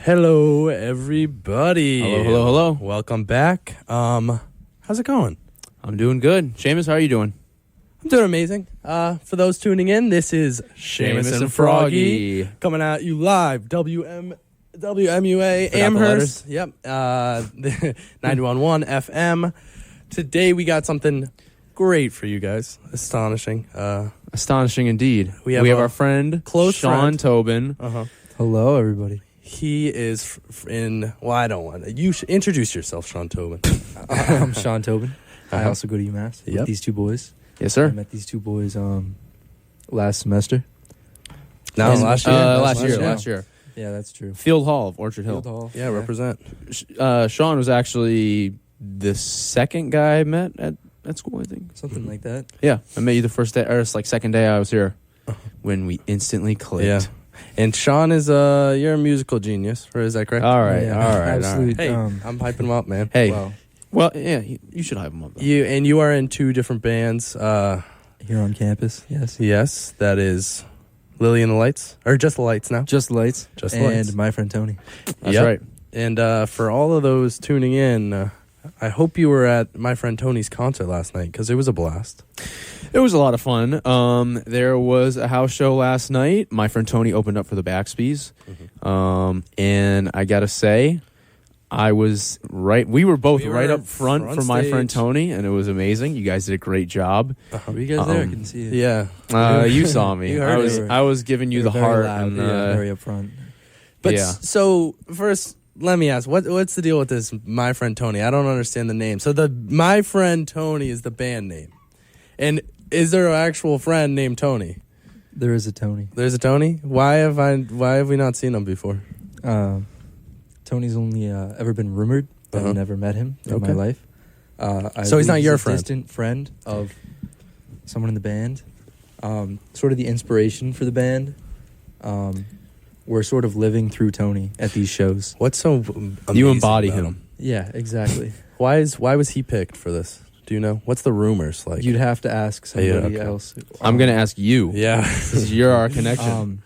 Hello, everybody. Hello. Welcome back. How's it going? I'm doing good. Seamus, how are you doing? I'm doing amazing. For those tuning in, this is Seamus and Froggy coming at you live. WMUA Amherst. Yep. 91.1 FM. Today we got something great for you guys. Astonishing. Astonishing indeed. We have our friend, close Sean friend. Tobin. Hello, everybody. He is I don't want to. You should introduce yourself, Sean Tobin. I'm Sean Tobin. I also go to UMass with these two boys. Yes, sir. I met these two boys last semester. No, last year. Last year. Yeah, that's true. Field Hall of Orchard Hill. Field Hall. Yeah, represent. Sean was actually the second guy I met at school, I think. Something like that. Yeah, I met you the first day, or second day I was here when we instantly clicked. Yeah. And Sean is you're a musical genius, or is that correct? All right. Absolute. Hey, I'm hyping him up, man. Hey, Wow. well, yeah, you should hype him up. Though. You are in two different bands. Here on campus, yes. Yes, that is Lily and the Lights, or just the Lights now. Just Lights. Just the and Lights. my friend Tony. That's Yep. right. And for all of those tuning in, I hope you were at my friend Tony's concert last night because it was a blast. It was a lot of fun. There was a house show last night. My friend Tony opened up for the Backspies. And I got to say, we were both right up front for my friend Tony, and it was amazing. You guys did a great job. Were you guys there? I couldn't see you. Yeah. You saw me. You heard I was giving you the heart. Loud, And, very up front. But yeah. So first, let me ask, what's the deal with this My Friend Tony? I don't understand the name. So the My Friend Tony is the band name. And is there an actual friend named Tony? There is a Tony. There's a Tony? Why have we not seen him before? Tony's only ever been rumored, but I've never met him in my life. So he's not your friend? Distant friend of someone in the band. Sort of the inspiration for the band. We're sort of living through Tony at these shows. What's so amazing you embody about him. Yeah, exactly. Why was he picked for this? Do you know? What's the rumors like? You'd have to ask somebody else. I'm going to ask you. Yeah. You're our connection.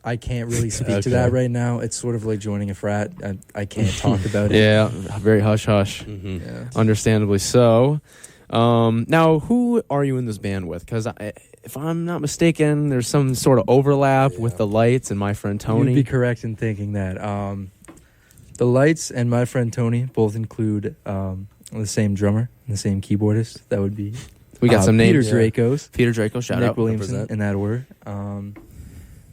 I can't really speak to that right now. It's sort of like joining a frat. I can't talk about it. Yeah, very hush-hush. Mm-hmm. Yeah. Understandably so. Now, who are you in this band with? Because if I'm not mistaken, there's some sort of overlap with the Lights and my friend Tony. You'd be correct in thinking that. The Lights and my friend Tony both include the same drummer and the same keyboardist. That would be We got some Peter names. Dracos, Peter Draco, shout Nick out. Williamson, Represent. in that order.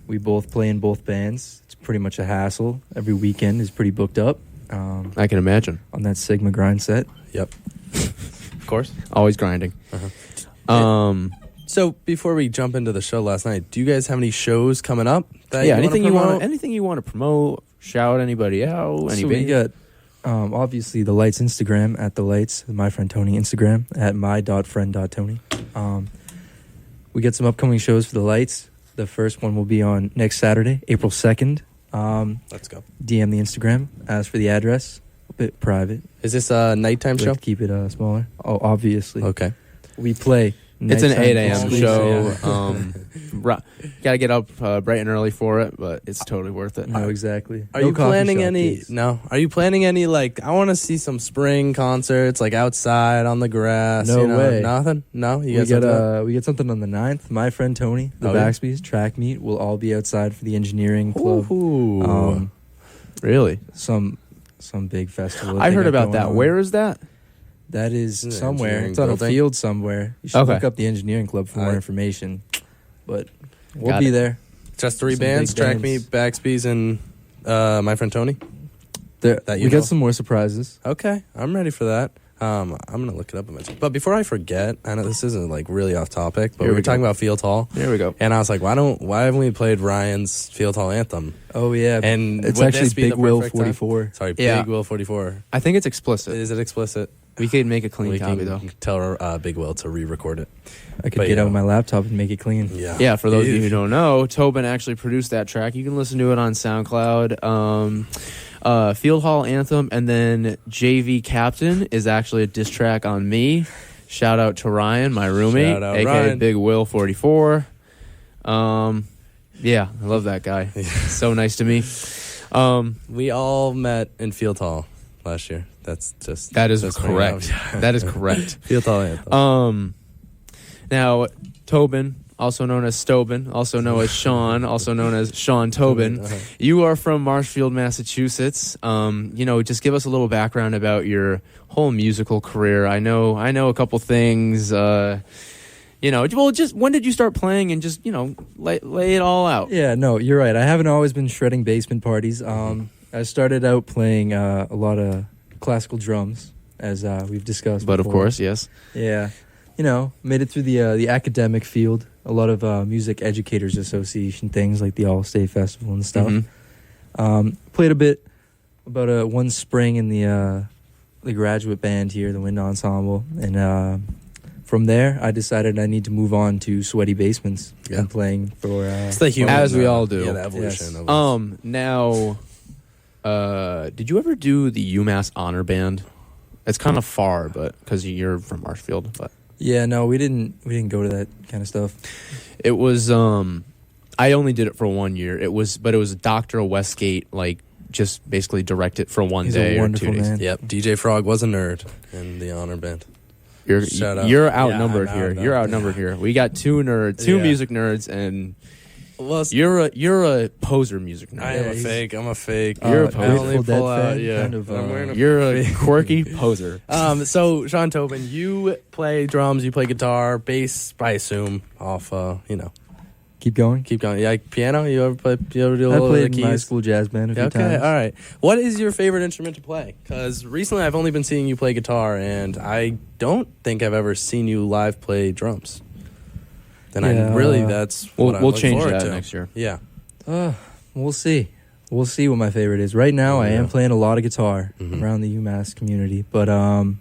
We both play in both bands. It's pretty much a hassle. Every weekend is pretty booked up. I can imagine. On that Sigma grind set. Yep. Of course. Always grinding. So before we jump into the show last night, do you guys have any shows coming up? Anything you want to promote? Shout anybody out? So we got obviously the Lights Instagram at the Lights, my friend Tony Instagram at my.friend.tony. We got some upcoming shows for the Lights. The first one will be on next Saturday, April 2nd. Let's go. DM the Instagram. Ask for the address. A bit private. Is this a nighttime Like show? to keep it smaller. Oh, obviously. Okay. We play. It's an nighttime 8 a.m. only, show. yeah. Got to get up bright and early for it, but it's totally worth it. No, exactly. Are No you coffee planning shop any? gigs. No. Are you planning any? Like, I want to see some spring concerts, like outside on the grass. No way. Nothing. No. You We guys got we got something on the 9th. My friend Tony, the yeah? Backspies track meet. We'll all be outside for the engineering club. Ooh. Really? Some big festival. I they heard got about going that. on. Where is that? That is In the somewhere. engineering It's on a building? field somewhere. You should Okay. look up the engineering club for more Alright. information. But we'll Got be it. there. Just three Some bands: big Track bands. Meet, Backspies, and my friend Tony. There That we you know. got some more surprises. Okay, I'm ready for that. I'm gonna look it up eventually. But before I forget, I know this isn't like really off topic, but Here we we were talking go. about Field Hall, There we go. and I was like, why haven't we played Ryan's Field Hall anthem? Oh yeah, And it's would actually this be Big the Will perfect time? 44. Sorry, Yeah. Big Will 44. I think it's explicit. Is it explicit? We could make a clean We copy, can though. tell Big Will to re-record it. I could But, get yeah. out my laptop and make it clean. Yeah. Yeah, for those of you who Ew. don't know, Tobin actually produced that track. You can listen to it on SoundCloud. Field Hall Anthem, and then JV Captain is actually a diss track on me. Shout out to Ryan, my roommate, Shout out, aka Ryan. Big Will 44. Yeah, I love that guy. So nice to me. We all met in Field Hall last year. That is correct. That is correct. Field Hall Anthem. Now, Tobin, also known as Stobin, also known as Sean, also known as Sean Tobin. You are from Marshfield, Massachusetts. Just give us a little background about your whole musical career. I know a couple things. Just when did you start playing, and just lay it all out. Yeah, no, you're right. I haven't always been shredding basement parties. I started out playing a lot of classical drums, as we've discussed. But before. Of course, yes. Yeah. Made it through the academic field, a lot of Music Educators Association things like the All-State Festival and stuff. Played a bit about one spring in the graduate band here, the Wind Ensemble, and from there I decided I need to move on to Sweaty Basements and playing for it's the human, as we all do. Yeah, the evolution. Yes. Of us. Now, did you ever do the UMass honor band? It's kind of far, but because you're from Marshfield, but. Yeah, no, we didn't go to that kind of stuff. It was I only did it for 1 year. It was Dr. Westgate, just basically directed for one He's day a or wonderful 2 days. man. Yep, DJ Frog was a nerd in the honor band. Shout out. You're outnumbered Yeah, here. I'm You're outnumbered here. We got two music nerds, and you're a poser music nerd. I am a fake. I'm a fake. You're a I poser. only Grateful Dead pull out. fan, Yeah, kind of, I'm wearing a You're a quirky poser. So Sean Tobin, you play drums, you play guitar, bass, I assume, off Keep going. keep going. Yeah, piano, you ever do a I little played of the in my keys? school jazz band a few Okay, times. all right. What is your favorite instrument to play? Because recently I've only been seeing you play guitar, and I don't think I've ever seen you live play drums. Then that's what We'll I change look forward that to. next year. Yeah. We'll see. We'll see what my favorite is. Right now, I am playing a lot of guitar Mhm. around the UMass community, but I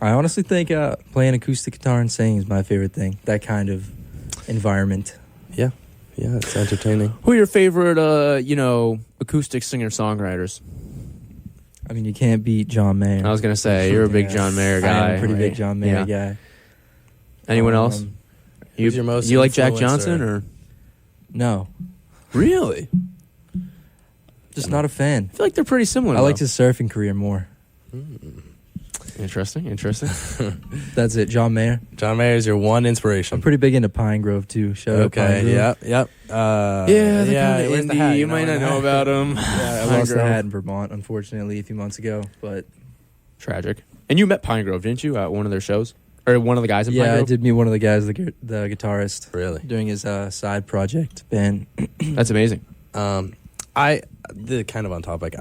honestly think playing acoustic guitar and singing is my favorite thing. That kind of environment. Yeah, it's entertaining. Who are your favorite, acoustic singer-songwriters? I mean, you can't beat John Mayer. I was gonna say you're a big John Mayer guy. I am a pretty big right? John Mayer Yeah. guy. Anyone else? Who's your most You like Jack influencer? Johnson or No, really? just not a fan. I feel like they're pretty similar. I liked though. his surfing career more. Interesting. That's it, John Mayer. John Mayer is your one inspiration. I'm pretty big into Pine Grove too. Shout out Pine Okay. Grove. Yep. Yeah, they're where's kind the of hat? indie. You might not know about them. Yeah, I lost the hat in Vermont, unfortunately, a few months ago. But Tragic. And you met Pine Grove, didn't you, at one of their shows? Or one of the guys in Pine yeah, I Grove? did meet one of the guys, the guitarist, Really? doing his side project band. That's amazing. The kind of on topic.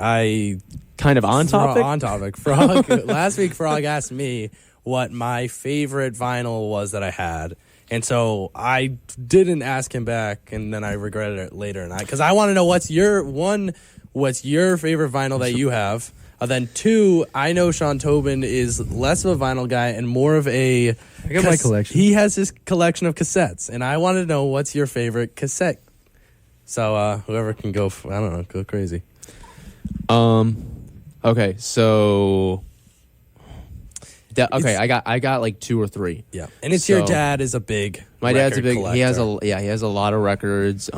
Kind of on topic? On topic. Frog. Last week, Frog asked me what my favorite vinyl was that I had. And so I didn't ask him back, and then I regretted it later. And because I want to know what's your favorite vinyl that you have. Then two, I know Sean Tobin is less of a vinyl guy and more of a. I got my collection. He has his collection of cassettes, and I want to know what's your favorite cassette. So whoever can go, go crazy. Okay, so I got like 2 or 3. Yeah, and it's your dad is a big. My dad's a record big. He has collector. he has a lot of records.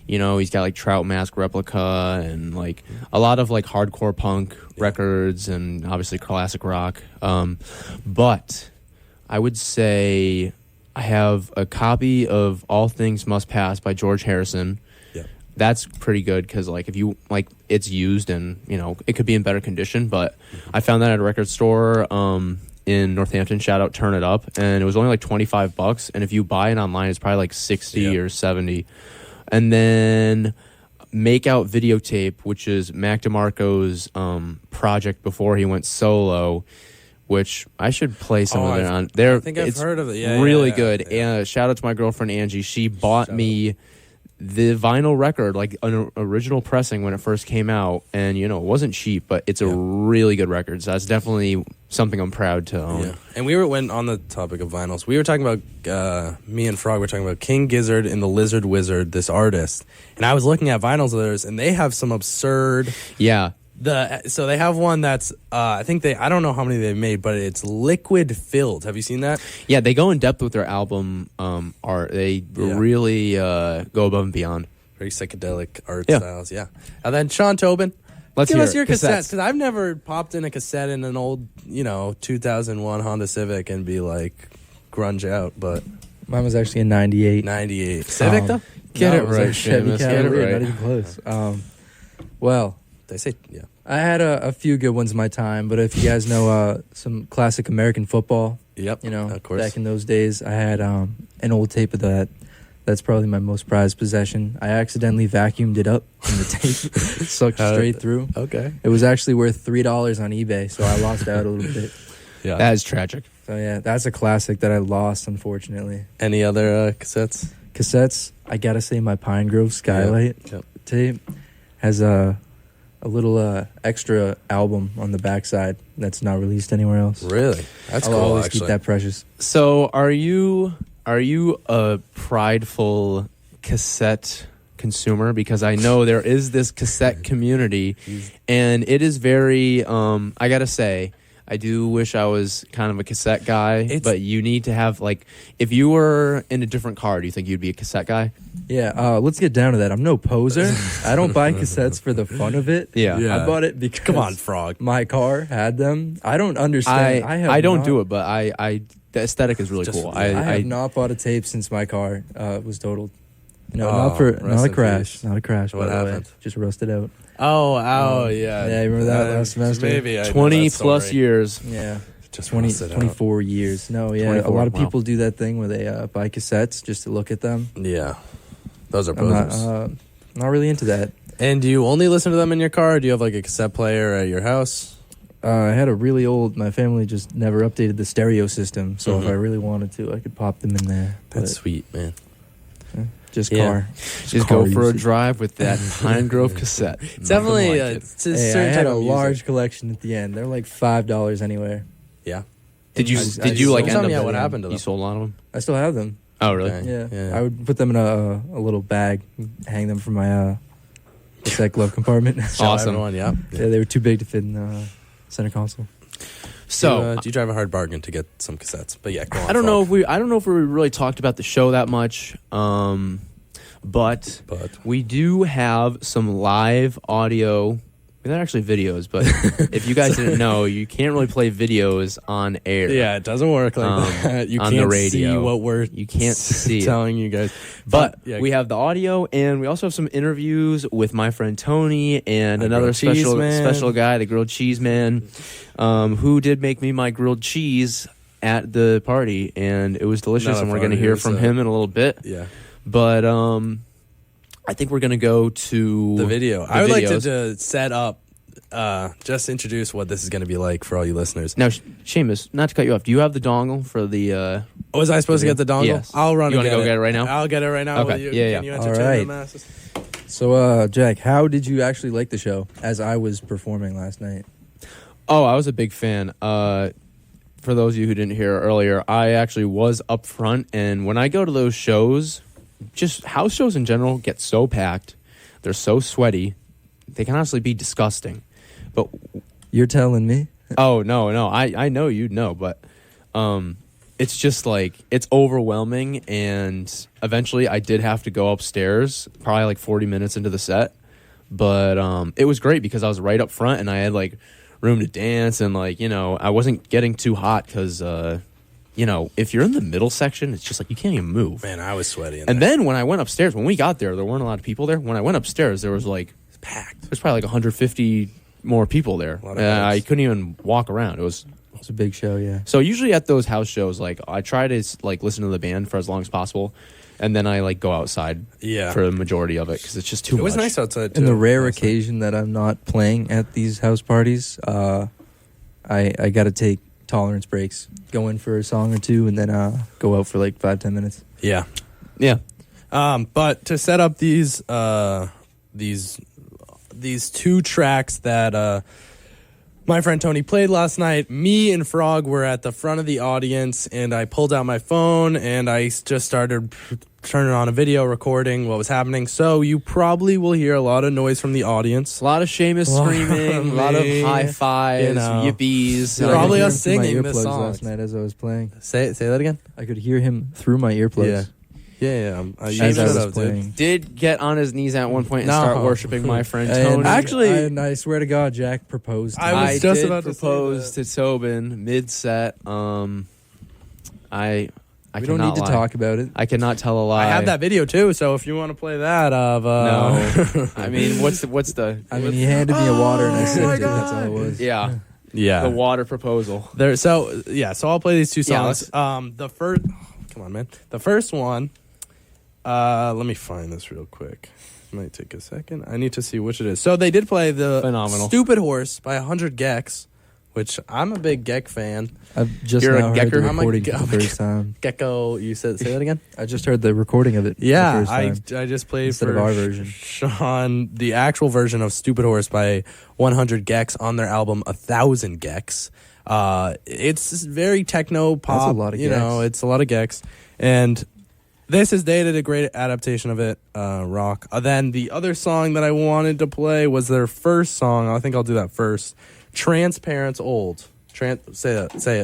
He's got like Trout Mask Replica and like a lot of like hardcore punk records and obviously classic rock. But I would say I have a copy of All Things Must Pass by George Harrison. Yeah. That's pretty good because like if you like it's used and it could be in better condition, but I found that at a record store in Northampton. Shout out Turn It Up, and it was only like $25, and if you buy it online, it's probably like 60 or 70. And then Make Out Videotape, which is Mac DeMarco's project before he went solo, which I should play some of it on. I think I've heard of it. Yeah, really yeah, good. yeah. And shout out to my girlfriend Angie. She bought me the vinyl record, like an original pressing when it first came out, and it wasn't cheap, but it's a really good record. So that's definitely something I'm proud to own. Yeah, and went on the topic of vinyls. We were talking about me and Frog were talking about King Gizzard and the Lizard Wizard, this artist, and I was looking at vinyls of theirs, and they have some absurd. Yeah. So they have one that's I don't know how many they've made, but it's liquid filled. Have you seen that? Yeah, they go in depth with their album art. They really go above and beyond. very psychedelic art Yeah. styles. Yeah. And then Sean Tobin. Let's Give hear us it. your cassettes, Cassettes. because I've never popped in a cassette in an old, 2001 Honda Civic and be like grunge out, but Mine was actually a 98. 98 Civic though. Get No, it was right, a Chevy Seamus. Get it Cavalier, right. not even close. Well, They say yeah. I had a few good ones in my time, but if you guys know some classic American football, Yep. of course. back in those days, I had an old tape of that. That's probably my most prized possession. I accidentally vacuumed it up and the tape sucked straight through. Okay. It was actually worth $3 on eBay, so I lost out a little bit. Yeah. That is tragic. So yeah, that's a classic that I lost, unfortunately. Any other cassettes? Cassettes, I gotta say my Pine Grove Skylight Yep. tape has a little extra album on the backside that's not released anywhere else. Really? That's I'll cool. always Actually. keep that precious. So are you a prideful cassette consumer? Because I know there is this cassette community, and it is very. I gotta say, I do wish I was kind of a cassette guy, but you need to have if you were in a different car, do you think you'd be a cassette guy? Yeah, let's get down to that. I'm no poser. I don't buy cassettes for the fun of it. Yeah. I bought it because Come on, Frog. my car had them. I don't understand. I don't do it, but I the aesthetic is really cool. I have not bought a tape since my car was totaled. Not rest a in crash. peace. Not a crash. What by the way. happened? Just rusted out. Oh, yeah. Yeah, you remember that last semester? Maybe I know 20 that plus story. years. Yeah. Just 20, rusted out. 24 years. No, yeah. 24, a lot of wow. people do that thing where they buy cassettes just to look at them. Yeah. Those are I'm posers. not really into that. And do you only listen to them in your car, or do you have like a cassette player at your house? I had a really old, my family just never updated the stereo system, so if Mhm. I really wanted to, I could pop them in there. That's But sweet, man. just Yeah. car. Just car go for a usage. drive with that Pine Grove cassette. It's definitely Nothing like it. it's a Hey, I certain had type a of large music. collection at the end. They're like $5 anywhere. Yeah. Did you I did you like sold end them. up? what happened to them? You sold a lot of them. I still have them. Oh really? Okay. Yeah. Yeah. I would put them in a little bag, hang them from my cassette glove compartment. Show Awesome. everyone, yeah. Yeah, they were too big to fit in the center console. So do you drive a hard bargain to get some cassettes? But yeah, go on. I don't Frog. know if we really talked about the show that much. But But we do have some live audio. They're not actually videos, but if you guys didn't know, you can't really play videos on air. yeah, it doesn't work like that. You on can't the radio. see what we're You can't see it. telling you guys. But yeah, we have the audio, and we also have some interviews with my friend Tony and Our another grilled cheese man. special guy, the grilled cheese man, who did make me my grilled cheese at the party, and it was delicious. Not a And we're going to party, hear it was from a- him in a little bit. yeah. But I think we're going to go to The video. the I would like videos. to set up, just introduce what this is going to be like for all you listeners. Now, Seamus, not to cut you off, do you have the dongle for the? Was I supposed to get the dongle? Yes. I'll run. You and wanna go it. get it right now? I'll get it right now. Okay. Will you, Yeah, Can yeah. you All entertain right. the masses? So, Jack, how did you actually like the show as I was performing last night? Oh, I was a big fan. For those of you who didn't hear earlier, I actually was up front, and when I go to those shows, just house shows in general get so packed. They're so sweaty. They can honestly be disgusting. But You're telling me? oh no, I know you'd know, but it's just like it's overwhelming, and eventually I did have to go upstairs, probably like 40 minutes into the set. But it was great because I was right up front, and I had like room to dance, and I wasn't getting too hot because if you're in the middle section, it's just like you can't even move. Man, I was sweaty. And then when I went upstairs, when we got there weren't a lot of people there. When I went upstairs, there was like packed. there's probably like 150 more people there. A lot of I heads. couldn't even walk around. It was It's a big show, yeah. so usually at those house shows, like I try to like listen to the band for as long as possible, and then I like go outside Yeah. for the majority of it because it's just too It much. was nice outside, too. And the rare honestly. occasion that I'm not playing at these house parties, I got to take tolerance breaks, go in for a song or two, and then go out for like 5-10 minutes. Yeah. Yeah, But to set up these two tracks that my friend Tony played last night, me and Frog were at the front of the audience, and I pulled out my phone and I just started turning on a video recording what was happening. So you probably will hear a lot of noise from the audience. a lot of Seamus screaming, a lot of Me, high fives, you know. yippies. I could Probably hear us him through my singing the earplugs songs. last night as I was playing. Say that again. I could hear him through my earplugs. Yeah. Yeah. as I shut was up, dude. playing. Did get on his knees at one point and No. start worshiping my friend And Tony. Actually- I swear to God, Jack proposed. To I me. was I just did about to say propose to Tobin mid-set. I we don't cannot need to lie. talk about it. I cannot tell a lie. I have that video too, so if you want to play that of No, I mean, what's the? I mean, he handed me a water and I my sipped it. God. That's all it was. Yeah, yeah. the water proposal. So I'll play these two Yeah, songs. The first, come on, man. The first one. Let me find this real quick. Might take a second. I need to see which it is. So they did play the Phenomenal. "Stupid Horse" by 100 Gex, which I'm a big Geck fan. I've just You're a now heard the gecker? I'm a recording ge- for the first time. Gecko, you say that again? I just heard the recording of it. Yeah, for the first time. I just played Instead for of our version. Sean the actual version of "Stupid Horse" by 100 Gex on their album 1,000 Gex. It's very techno pop. That's a lot of you know, Gex. it's a lot of Gex, and they did a great adaptation of it. Rock. Then the other song that I wanted to play was their first song. I think I'll do that first. "Transparent's Old." Say it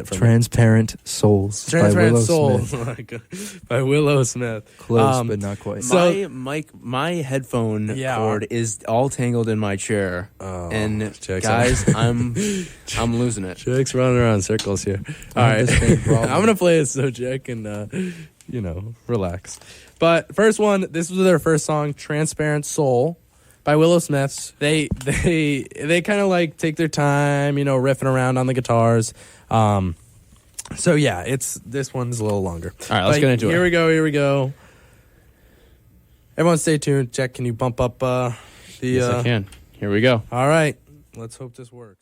for me. Transparent Souls by Willow Transparent Soul Smith. by Willow Smith. Close, but not quite. So- my headphone Yeah. cord is all tangled in my chair, Oh, and Jackson. guys, I'm losing it. Jack's running around in circles here. All I have right, the same problem. I'm gonna play it so Jack can, relax. But first one, this was their first song, "Transparent Soul" by Willow Smith. They kind of like take their time, riffing around on the guitars. So yeah, this one's a little longer. All right, let's get into it. Here we go. Everyone, stay tuned. Jack, can you bump up the? Yes, I can. Here we go. All right, let's hope this works.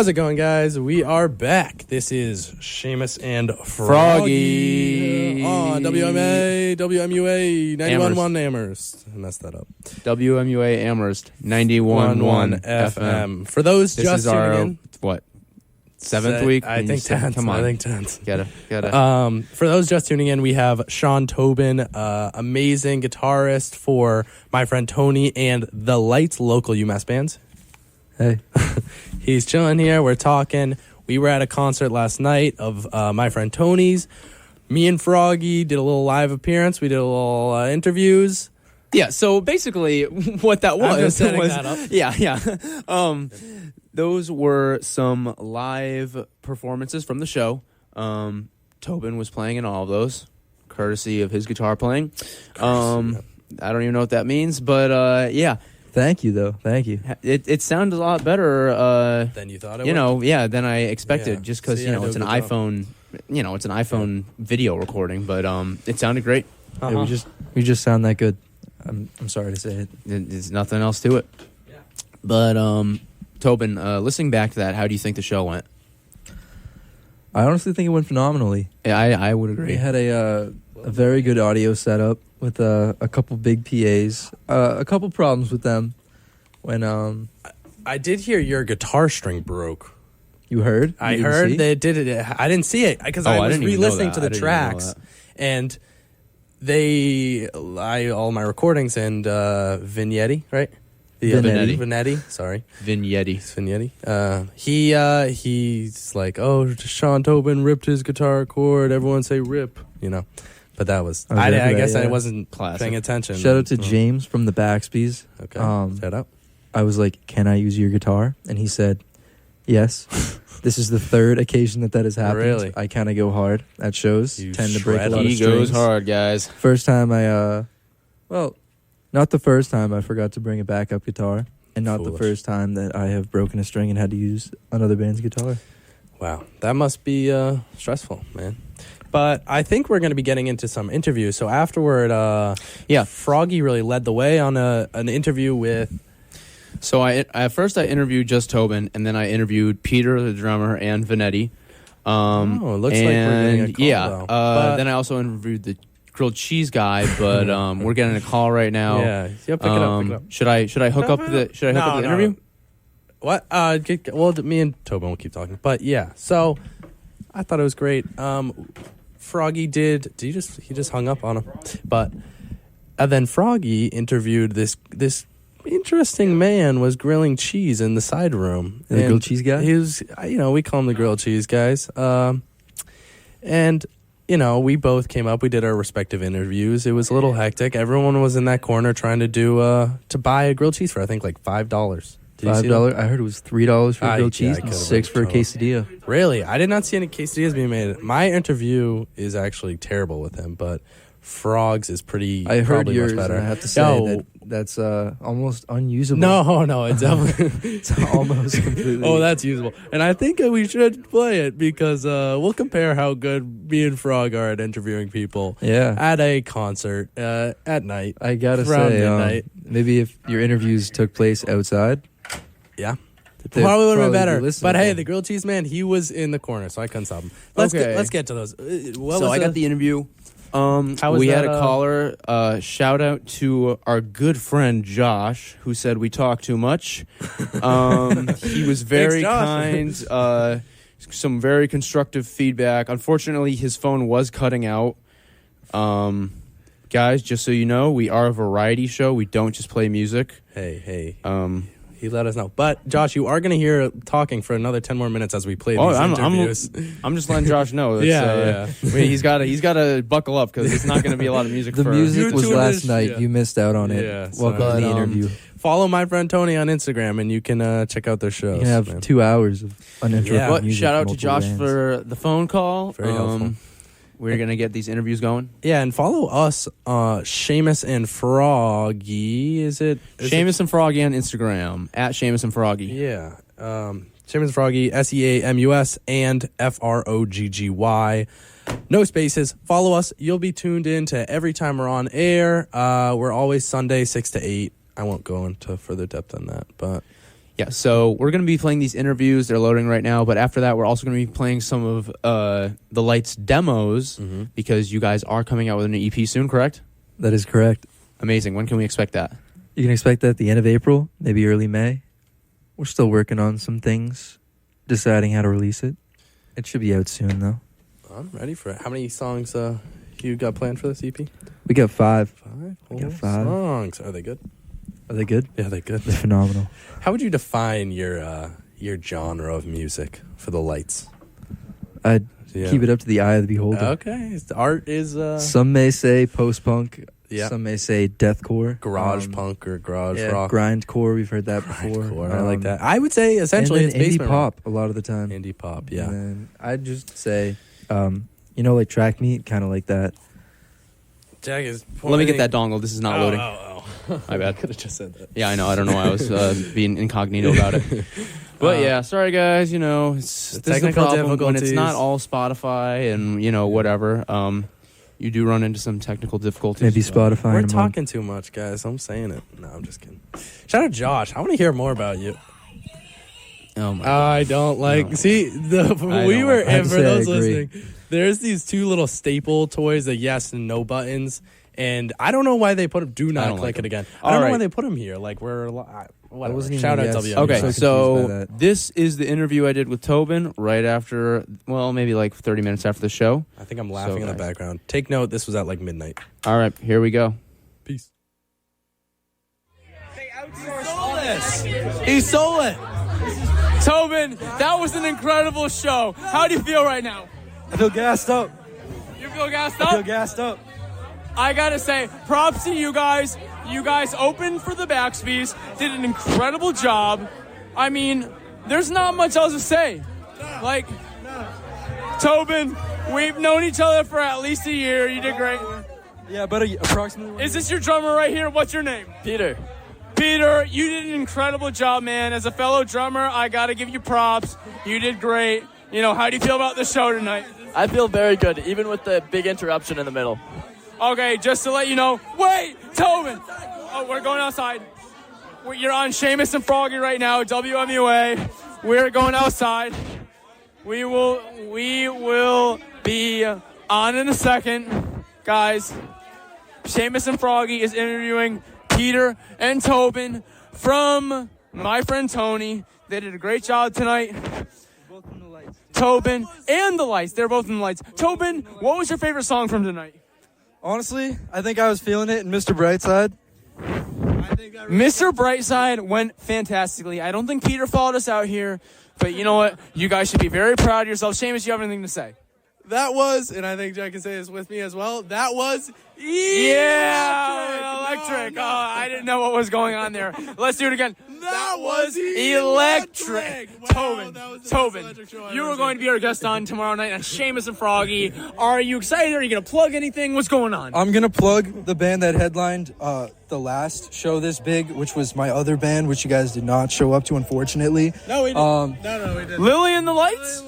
How's it going, guys? We are back. This is Seamus and Froggy on WMUA 91.1 Amherst. I messed that up. WMUA Amherst 91.1 FM. For those This just is our tuning in, seventh week. I think 10th. Come on, I think 10th. Gotta. For those just tuning in, we have Sean Tobin, amazing guitarist for my friend Tony and the Lights local UMass bands. Hey. He's chilling here. We're talking. We were at a concert last night of my friend Tony's. Me and Froggy did a little live appearance. We did a little interviews. Yeah. So basically, what that was I'm just setting was that up. yeah. Those were some live performances from the show. Tobin was playing in all of those, courtesy of his guitar playing. I don't even know what that means, but yeah. Thank you, though. Thank you. It sounded a lot better. Than you thought it would? Than I expected. Yeah. Just because See, I it's an did a good iPhone. It's an iPhone video recording, but it sounded great. Yeah, we just sound that good. I'm sorry to say it. There's nothing else to it. Yeah. But Tobin, listening back to that, how do you think the show went? I honestly think it went phenomenally. Yeah, I would We agree. had a very good audio setup with a couple big PAs. A couple problems with them when I did hear your guitar string broke. you heard. I You didn't heard see? they did it. I didn't see it because I I was didn't even know re-listening that. to I the didn't even know tracks, that. and all my recordings and Vignetti, right? Vignetti. Vignetti. Sorry, Vignetti. Vignetti. He's like, oh, Sean Tobin ripped his guitar cord. Everyone say rip, But that was Oh, I right, guess I yeah. wasn't Classic. paying attention. Shout out to James from the Baxbys. Okay, Um, shout out. I was like, "Can I use your guitar?" And he said, "Yes." This is the third occasion that has happened. Really? I kind of go hard at shows. You Tend to break a shred lot of He strings. goes hard, guys. First time not the first time I forgot to bring a backup guitar, and not the Foolish. first time that I have broken a string and had to use another band's guitar. Wow, that must be stressful, man. But I think we're going to be getting into some interviews. So afterward, Froggy really led the way on an interview with. So at first I interviewed just Tobin, and then I interviewed Peter, the drummer, and Vignetti. It looks like we're getting a call. Yeah. though. But- Then I also interviewed the grilled cheese guy, but we're getting a call right now. Yeah, pick it up. Should I hook up the interview? What? Me and Tobin will keep talking. But yeah, so I thought it was great. Froggy he just hung up on him. But and then Froggy interviewed this interesting man was grilling cheese in the side room. The grilled cheese guy? He was, we call him the grilled cheese guys. And we both came up. We did our respective interviews. It was a little hectic. Everyone was in that corner trying to to buy a grilled cheese for I think like $5. Did you see that? $5. I heard it was $3 for grilled cheese I and could've $6 for a been quesadilla. Really? I did not see any quesadillas being made. My interview is actually terrible with him, but Frog's is pretty. I heard probably yours, much better. and I have to say Yo, that's almost unusable. no, it's definitely. It's almost completely. Oh, that's usable, and I think we should play it because we'll compare how good me and Frog are at interviewing people. Yeah. At a concert at night. I gotta around say, midnight. maybe if your interviews took place outside, Yeah. they'd Probably would have been be better. But hey, listenable. the grilled cheese man, he was in the corner, so I couldn't stop him. Let's get to those. I got the interview. How was we had that, a caller. Shout out to our good friend Josh, who said we talk too much. He was very Thanks, Josh. kind. Some very constructive feedback. Unfortunately, his phone was cutting out. Guys, just so you know, we are a variety show. We don't just play music. Hey. He let us know. But, Josh, you are going to hear talking for another 10 more minutes as we play these interviews. I'm just letting Josh know. Yeah. He's got to buckle up because it's not going to be a lot of music. the for music You was tuned last in- night. yeah. You missed out on it. Yeah, Welcome sorry. to the But, interview. Follow my friend Tony on Instagram, and you can check out their shows. You can have man. 2 hours of uninterrupted Yeah. But music. shout out to multiple Josh bands. for the phone call. Very helpful. We're going to get these interviews going. Yeah, and follow us, Seamus and Froggy. Seamus and Froggy on Instagram, at Seamus and Froggy. Yeah. Seamus and Froggy, SEAMUS and FROGGY. No spaces. Follow us. You'll be tuned in to every time we're on air. We're always Sunday, 6 to 8. I won't go into further depth on that, but Yeah, so we're going to be playing these interviews. They're loading right now. But after that, we're also going to be playing some of the Lights demos because you guys are coming out with an EP soon, correct? That is correct. Amazing. When can we expect that? You can expect that at the end of April, maybe early May. We're still working on some things, deciding how to release it. It should be out soon, though. I'm ready for it. How many songs you got planned for this EP? We got 5. 5? We got 5 songs. Are they good? Are they good? Yeah, they're good. They're phenomenal. How would you define your genre of music for the Lights? I'd keep it up to the eye of the beholder. Okay. The art is... Some may say post-punk. Yeah. Some may say deathcore. Garage punk or garage rock. Grindcore. We've heard that before. I like that. I would say essentially it's indie basement pop rock. a lot of the time. Indie pop, yeah. And then I'd just say, like track meet, kind of like that. Jack is Let me get that dongle. This is not loading. Oh. My bad. Could have just said that. Yeah, I know. I don't know why I was being incognito about it. But yeah, sorry guys. It's technical problem when it's difficulties. not all Spotify and whatever. You do run into some technical difficulties. Maybe Spotify. We're in a month. talking too much, guys. I'm saying it. No, I'm just kidding. Shout out Josh. I want to hear more about you. Oh my I don't like. No. See, we were. I have And to for say I those agree. listening, there's these 2 little staple toys, the yes and no buttons, and I don't know why they put them. Do I not don't click like it them. again. All I don't know right. why they put them here. Like whatever. wasn't even Shout out a yes. WMUA. Okay, so confused so by that. this is the interview I did with Tobin right after, maybe like 30 minutes after the show. I think I'm laughing in the nice. background. Take note. This was at like midnight. All right, here we go. Peace. He stole it. Tobin, that was an incredible show. How do you feel right now? I feel gassed up. You feel gassed I feel up? gassed up. I gotta say, props to you guys. You guys opened for the Baxby's, did an incredible job. I mean, there's not much else to say. Like, Tobin, we've known each other for at least a year. You did great. Yeah, about approximately. Is this your drummer right here? What's your name? Peter. Peter, you did an incredible job, man. As a fellow drummer, I gotta give you props. You did great. How do you feel about the show tonight? I feel very good, even with the big interruption in the middle. Okay, just to let you know. Wait, Tobin! Oh, we're going outside. You're on Seamus and Froggy right now, WMUA. We're going outside. We will be on in a second. Guys, Seamus and Froggy is interviewing Peter and Tobin from my friend Tony. They did a great job tonight. Tobin and the Lights. They're both in the Lights. Tobin, what was your favorite song from tonight? Honestly, I think I was feeling it in Mr. Brightside. Mr. Brightside went fantastically. I don't think Peter followed us out here, but you know what? You guys should be very proud of yourself. Seamus, you have anything to say? That was, and I think Jack can say this with me as well. That was Electric. Oh, I didn't know what was going on there. Let's do it again. That was electric. Wow, Tobin, that was the most Tobin, electric show I've you ever are going to seen. be our guest on tomorrow night on Seamus and Froggy. Are you excited? Are you going to plug anything? What's going on? I'm going to plug the band that headlined the last show this big, which was my other band, which you guys did not show up to, unfortunately. No, we didn't. No, we didn't. Lily and the Lights?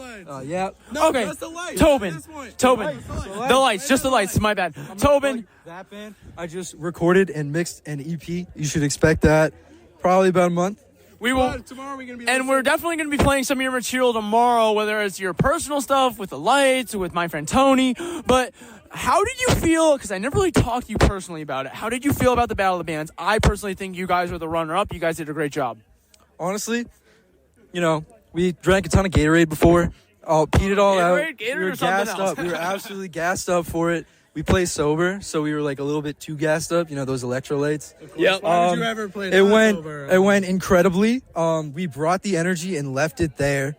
Yeah. No, Okay. just the lights. Tobin, At this point. Tobin, the Lights, just the Lights. My bad. Tobin, That band, I just recorded and mixed an EP. You should expect that probably about a month. we will. Tomorrow we're gonna be. And we're definitely going to be playing some of your material tomorrow, whether it's your personal stuff with the Lights or with my friend Tony. But how did you feel? Because I never really talked to you personally about it. How did you feel about the Battle of the Bands? I personally think you guys were the runner-up. You guys did a great job. Honestly, we drank a ton of Gatorade before. Peed it all out. Gatorade We were or something gassed else? up. We were absolutely gassed up for it. We play sober, so we were like a little bit too gassed up. Those electrolytes. Yep. Why did you ever play? It went incredibly. We brought the energy and left it there,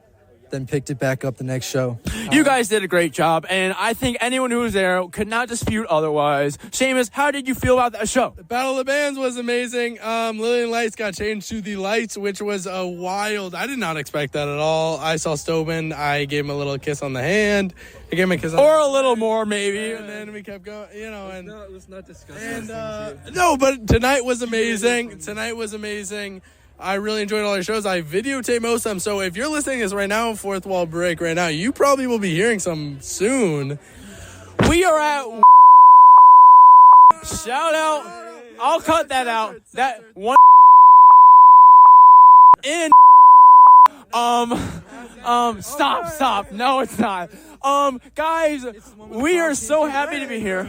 then picked it back up the next show. You guys did a great job, and I think anyone who was there could not dispute otherwise. Seamus, how did you feel about that show? Battle of the Bands was amazing. Lillian Lights got changed to the Lights, which was a wild. I did not expect that at all. I saw Tobin. I gave him a little kiss on the hand. I gave him a kiss on Or a little more, maybe. and then we kept going, and Let's not discuss no, but tonight was amazing. Tonight was amazing. I really enjoyed all your shows. I videotaped most of them. So if you're listening to this right now, Fourth Wall Break right now, you probably will be hearing some soon. We are at shout out. I'll cut that out. That one in stop. No, it's not. Guys, we are so happy to be here.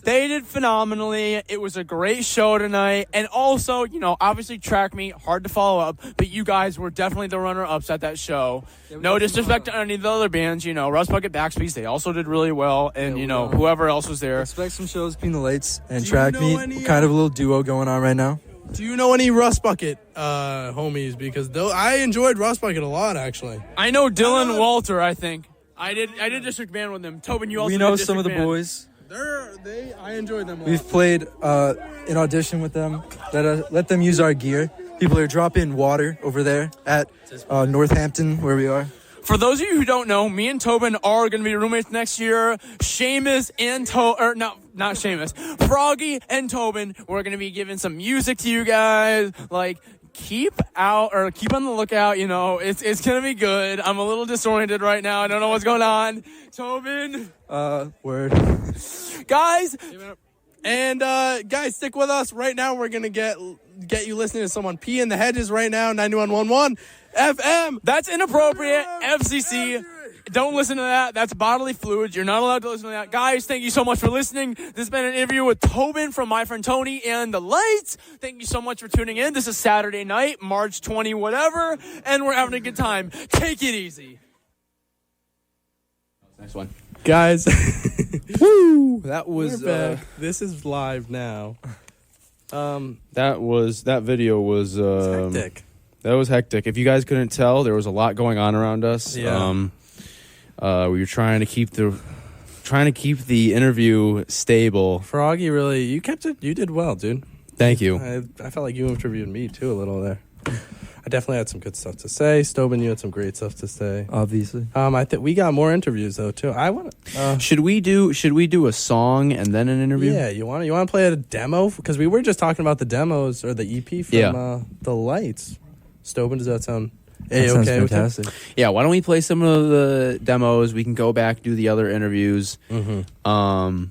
They did phenomenally. It was a great show tonight. And also, obviously track meet, hard to follow up, but you guys were definitely the runner-ups at that show. No disrespect to any of the other bands, Rust Bucket Backspace, they also did really well. And, whoever else was there. Expect some shows between the lights and track meet. We're kind of a little duo going on right now. Do you know any Rust Bucket homies? Because I enjoyed Rust Bucket a lot, actually. I know Dylan Walter, I think. I did district band with them. Tobin, you also We did know district some of the band. boys. I enjoyed them a lot. We've played an audition with them. Let them use our gear. People are dropping water over there at Northampton, where we are. For those of you who don't know, me and Tobin are going to be roommates next year. Seamus and not Seamus, Froggy and Tobin. We're going to be giving some music to you guys. Keep on the lookout. It's going to be good. I'm a little disoriented right now. I don't know what's going on. Tobin. Word. Guys. And guys, stick with us. Right now, we're going to get you listening to someone pee in the hedges right now, 91.11 FM. That's inappropriate. FCC. Don't listen to that. That's bodily fluids. You're not allowed to listen to that. Guys, thank you so much for listening. This has been an interview with Tobin from My Friend Tony and the Lights. Thank you so much for tuning in. This is Saturday night, March 20, whatever, and we're having a good time. Take it easy. Next one. Guys, Woo! That was this is live now. that video was Hectic. That was hectic. If you guys couldn't tell, there was a lot going on around us. Yeah. We were trying to keep the interview stable. Froggy, really, you kept it. You did well, dude. Thank you. I felt like you interviewed me too a little there. I definitely had some good stuff to say. Tobin, you had some great stuff to say. Obviously. I think we got more interviews though too. I want. Should we do a song and then an interview? Yeah, you want to play a demo because we were just talking about the demos or the EP from the Lights. Tobin, does that sound That sounds okay? fantastic. Yeah. Why don't we play some of the demos? We can go back, do the other interviews. Mm-hmm.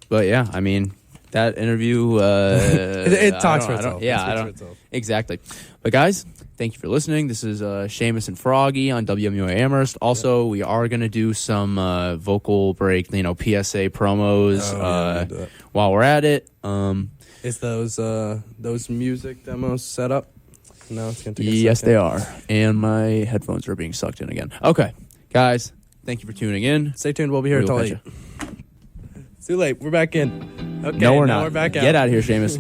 But yeah, I mean that interview. It talks for itself. Yeah, I don't. Exactly. But guys, thank you for listening. This is Seamus and Froggy on WMUA Amherst. Also, we are going to do some vocal break, PSA promos while we're at it. Is those music demos set up? No, it's going to take a Yes, second. they are. And my headphones are being sucked in again. Okay, guys, thank you for tuning in. Stay tuned. We'll be here We'll until catch 8. It's too late. We're back in. Okay, No, we're now not. we're back out. Get out of here, Seamus.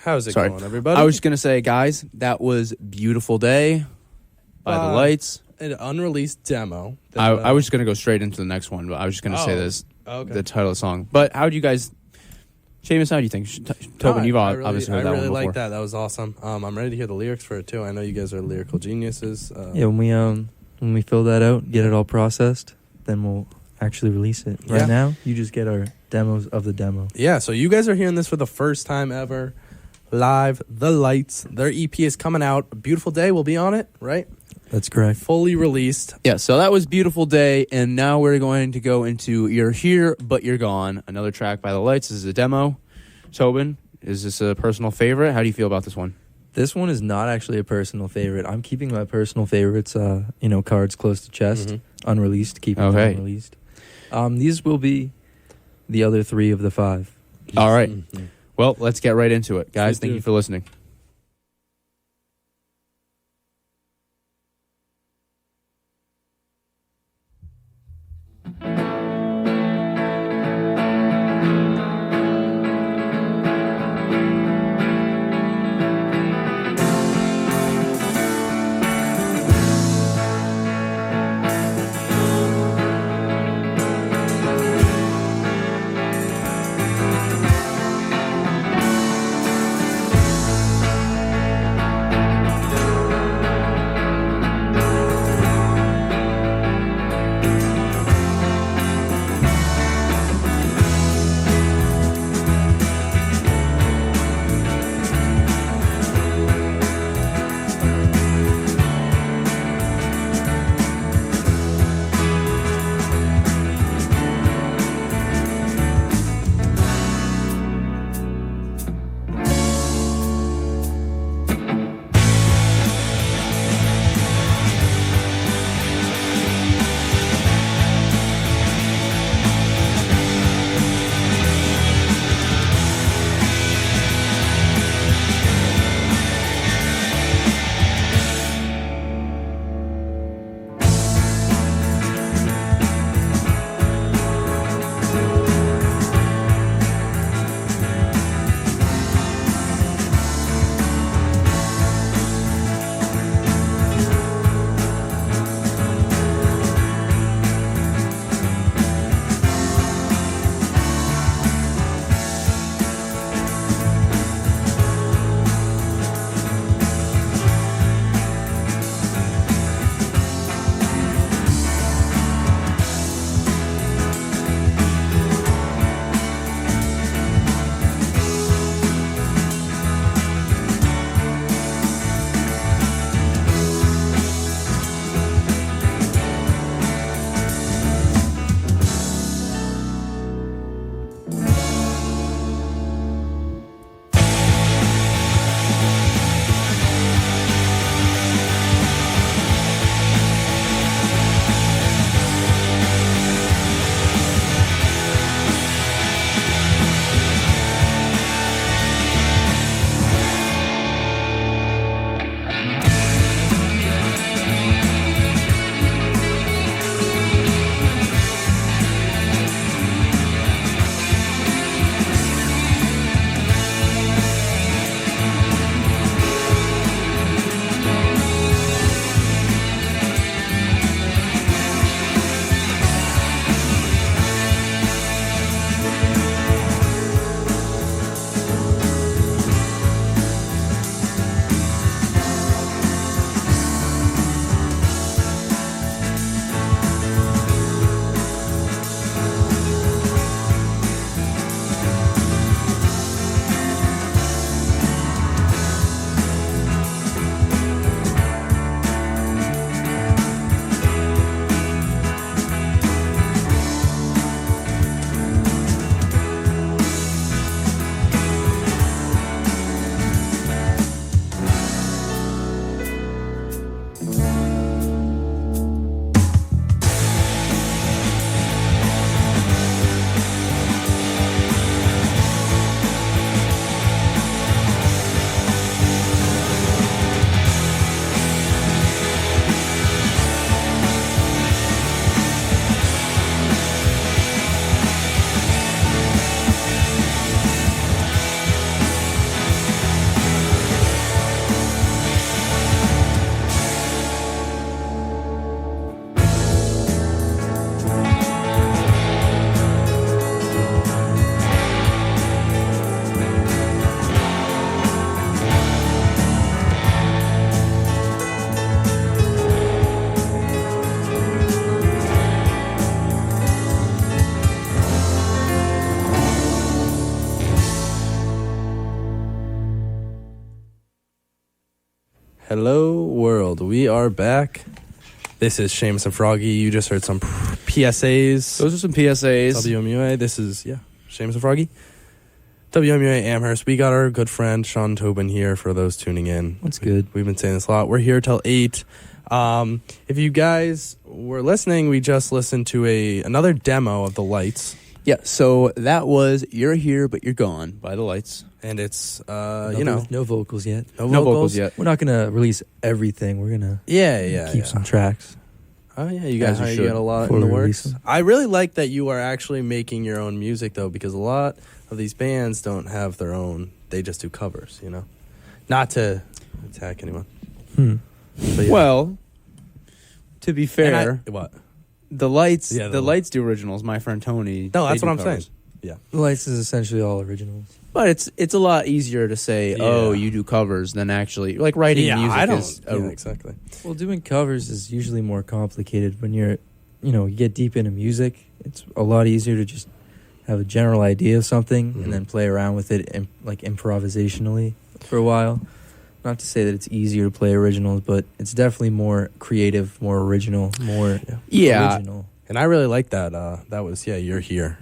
How's it Sorry. going, everybody? I was just gonna say, guys, that was Beautiful Day by the Lights. an unreleased demo. That, I was just gonna go straight into the next one, but I was just gonna say this, okay. the title of the song. But how do you guys, Seamus? How do you think? Tobin, you've obviously heard that one before. I really like that. That was awesome. I'm ready to hear the lyrics for it too. I know you guys are lyrical geniuses. Yeah, when we fill that out, get it all processed, then we'll actually release it. Right now, you just get our demos of the demo. Yeah, so you guys are hearing this for the first time ever. Live, The Lights. Their EP is coming out. A Beautiful Day will be on it, right? That's correct. Fully released. Yeah, so that was Beautiful Day, and now we're going to go into You're Here, But You're Gone, another track by The Lights. This is a demo. Tobin, is this a personal favorite? How do you feel about this one? This one is not actually a personal favorite. I'm keeping my personal favorites, cards close to chest, unreleased, keeping them unreleased. These will be the other 3 of the 5. All right. Well, let's get right into it. Guys, thank you for listening. Hello, world. We are back. This is Seamus and Froggy. You just heard some PSAs. Those are some PSAs. WMUA. This is, Seamus and Froggy. WMUA Amherst. We got our good friend Sean Tobin here for those tuning in. That's good. We've been saying this a lot. We're here till 8. If you guys were listening, we just listened to another demo of The Lights. Yeah, so that was You're Here But You're Gone by The Lights. And it's, No vocals yet. no No vocals vocals yet. We're not going to release everything. We're going to Yeah. keep some tracks. Oh, yeah, you guys As you you should. got a lot Before in the we works. release them. I really like that you are actually making your own music, though, because a lot of these bands don't have their own. They just do covers, Not to attack anyone. But yeah. Well, to be fair, What? The Lights, Yeah, the Lights do originals. My friend Tony. No, that's they what do I'm covers. saying. Yeah. The Lights is essentially all originals. But it's a lot easier to say, oh, you do covers than actually like writing music. I don't. Is Exactly. Well, doing covers is usually more complicated when you get deep into music. It's a lot easier to just have a general idea of something and then play around with it like improvisationally for a while. Not to say that it's easier to play originals, but it's definitely more creative, more original, more original. And I really like that. That was You're Here.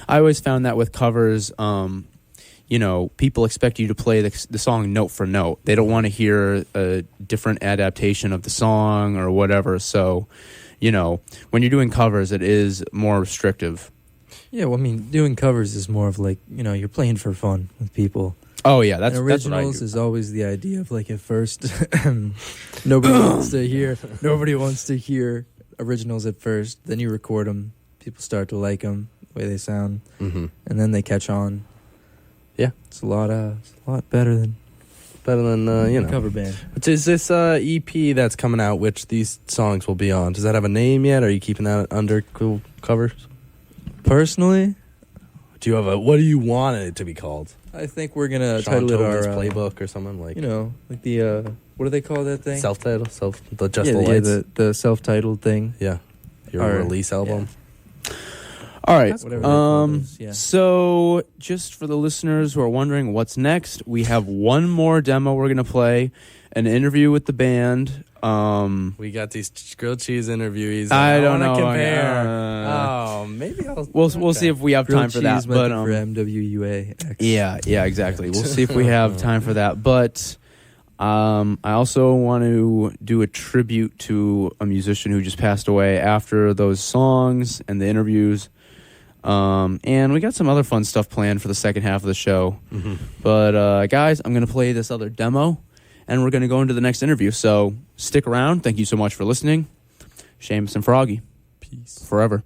I always found that with covers, people expect you to play the song note for note. They don't want to hear a different adaptation of the song or whatever. So, when you're doing covers, it is more restrictive. Yeah, well, I mean, doing covers is more of like, you're playing for fun with people. Oh, yeah, that's And what I originals do. is always the idea of like at first nobody wants to hear originals at first. Then you record them, people start to like them, the way they sound, and then they catch on. Yeah, it's a lot better than a cover band. But is this EP that's coming out, which these songs will be on? Does that have a name yet? Or are you keeping that under cool covers? Personally, do you have what do you want it to be called? I think we're gonna Sean title it our Tobin's playbook or something like like the what do they call that thing? Self-titled, the Lights. the self-titled thing. Yeah, your Our- release album. All right. Whatever they call those, yeah. So just for the listeners who are wondering what's next, we have one more demo we're going to play, an interview with the band. We got these grilled cheese interviewees. I don't wanna know. Compare. Maybe I'll. We'll see if we have time Grilled for that. cheese But for MWUA. X. yeah, exactly. We'll see if we have time for that. But I also want to do a tribute to a musician who just passed away after those songs and the interviews. And we got some other fun stuff planned for the second half of the show. But guys, I'm going to play this other demo, and we're going to go into the next interview. So stick around. Thank you so much for listening. Seamus and Froggy. Peace. Forever.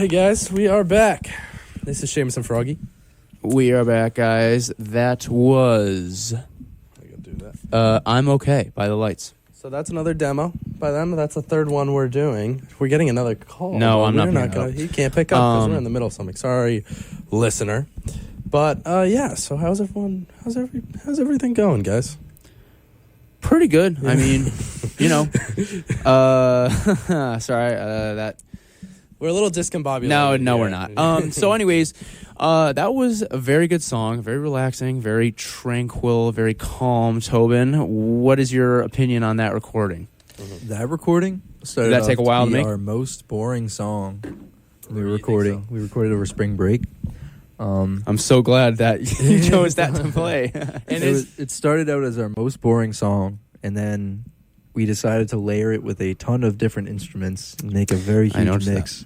right, guys, we are back. This is Seamus and Froggy. We are back, guys. That was I can do that. I'm Okay by the Lights. So that's another demo by them. That's the third one we're doing. We're getting another call. No, I'm not We're picking gonna. up. He can't pick up because we're in the middle of something. Sorry, listener. But yeah. So how's everyone? How's everything going, guys? Pretty good. I mean, you know. Sorry, that. We're a little discombobulated. No, we're not. So, anyways, that was a very good song, very relaxing, very tranquil, very calm. Tobin, what is your opinion on that recording? That recording started Did that take a while to be make? our most boring song we were you recording. think We recorded over spring break. I'm so glad that you chose that to play. And It started out as our most boring song, and then we decided to layer it with a ton of different instruments and make a very I huge noticed mix.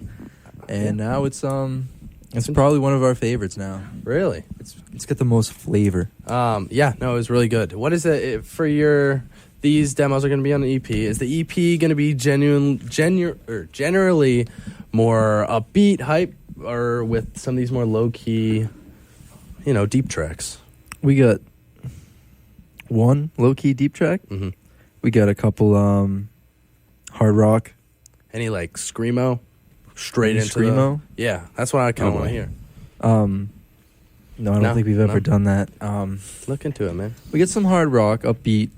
And now it's probably one of our favorites now. really. It's got the most flavor. Yeah. No, it was really good. What is it for your? These demos are going to be on the EP. Is the EP going to be generally more upbeat, hype, or with some of these more low key, deep tracks? We got one low key deep track. Mm-hmm. We got a couple hard rock. Any like screamo, straight Any into screamo? Yeah, that's what I kind of want to hear. No, I don't think we've ever done that. Look into it, man. We get some hard rock, upbeat,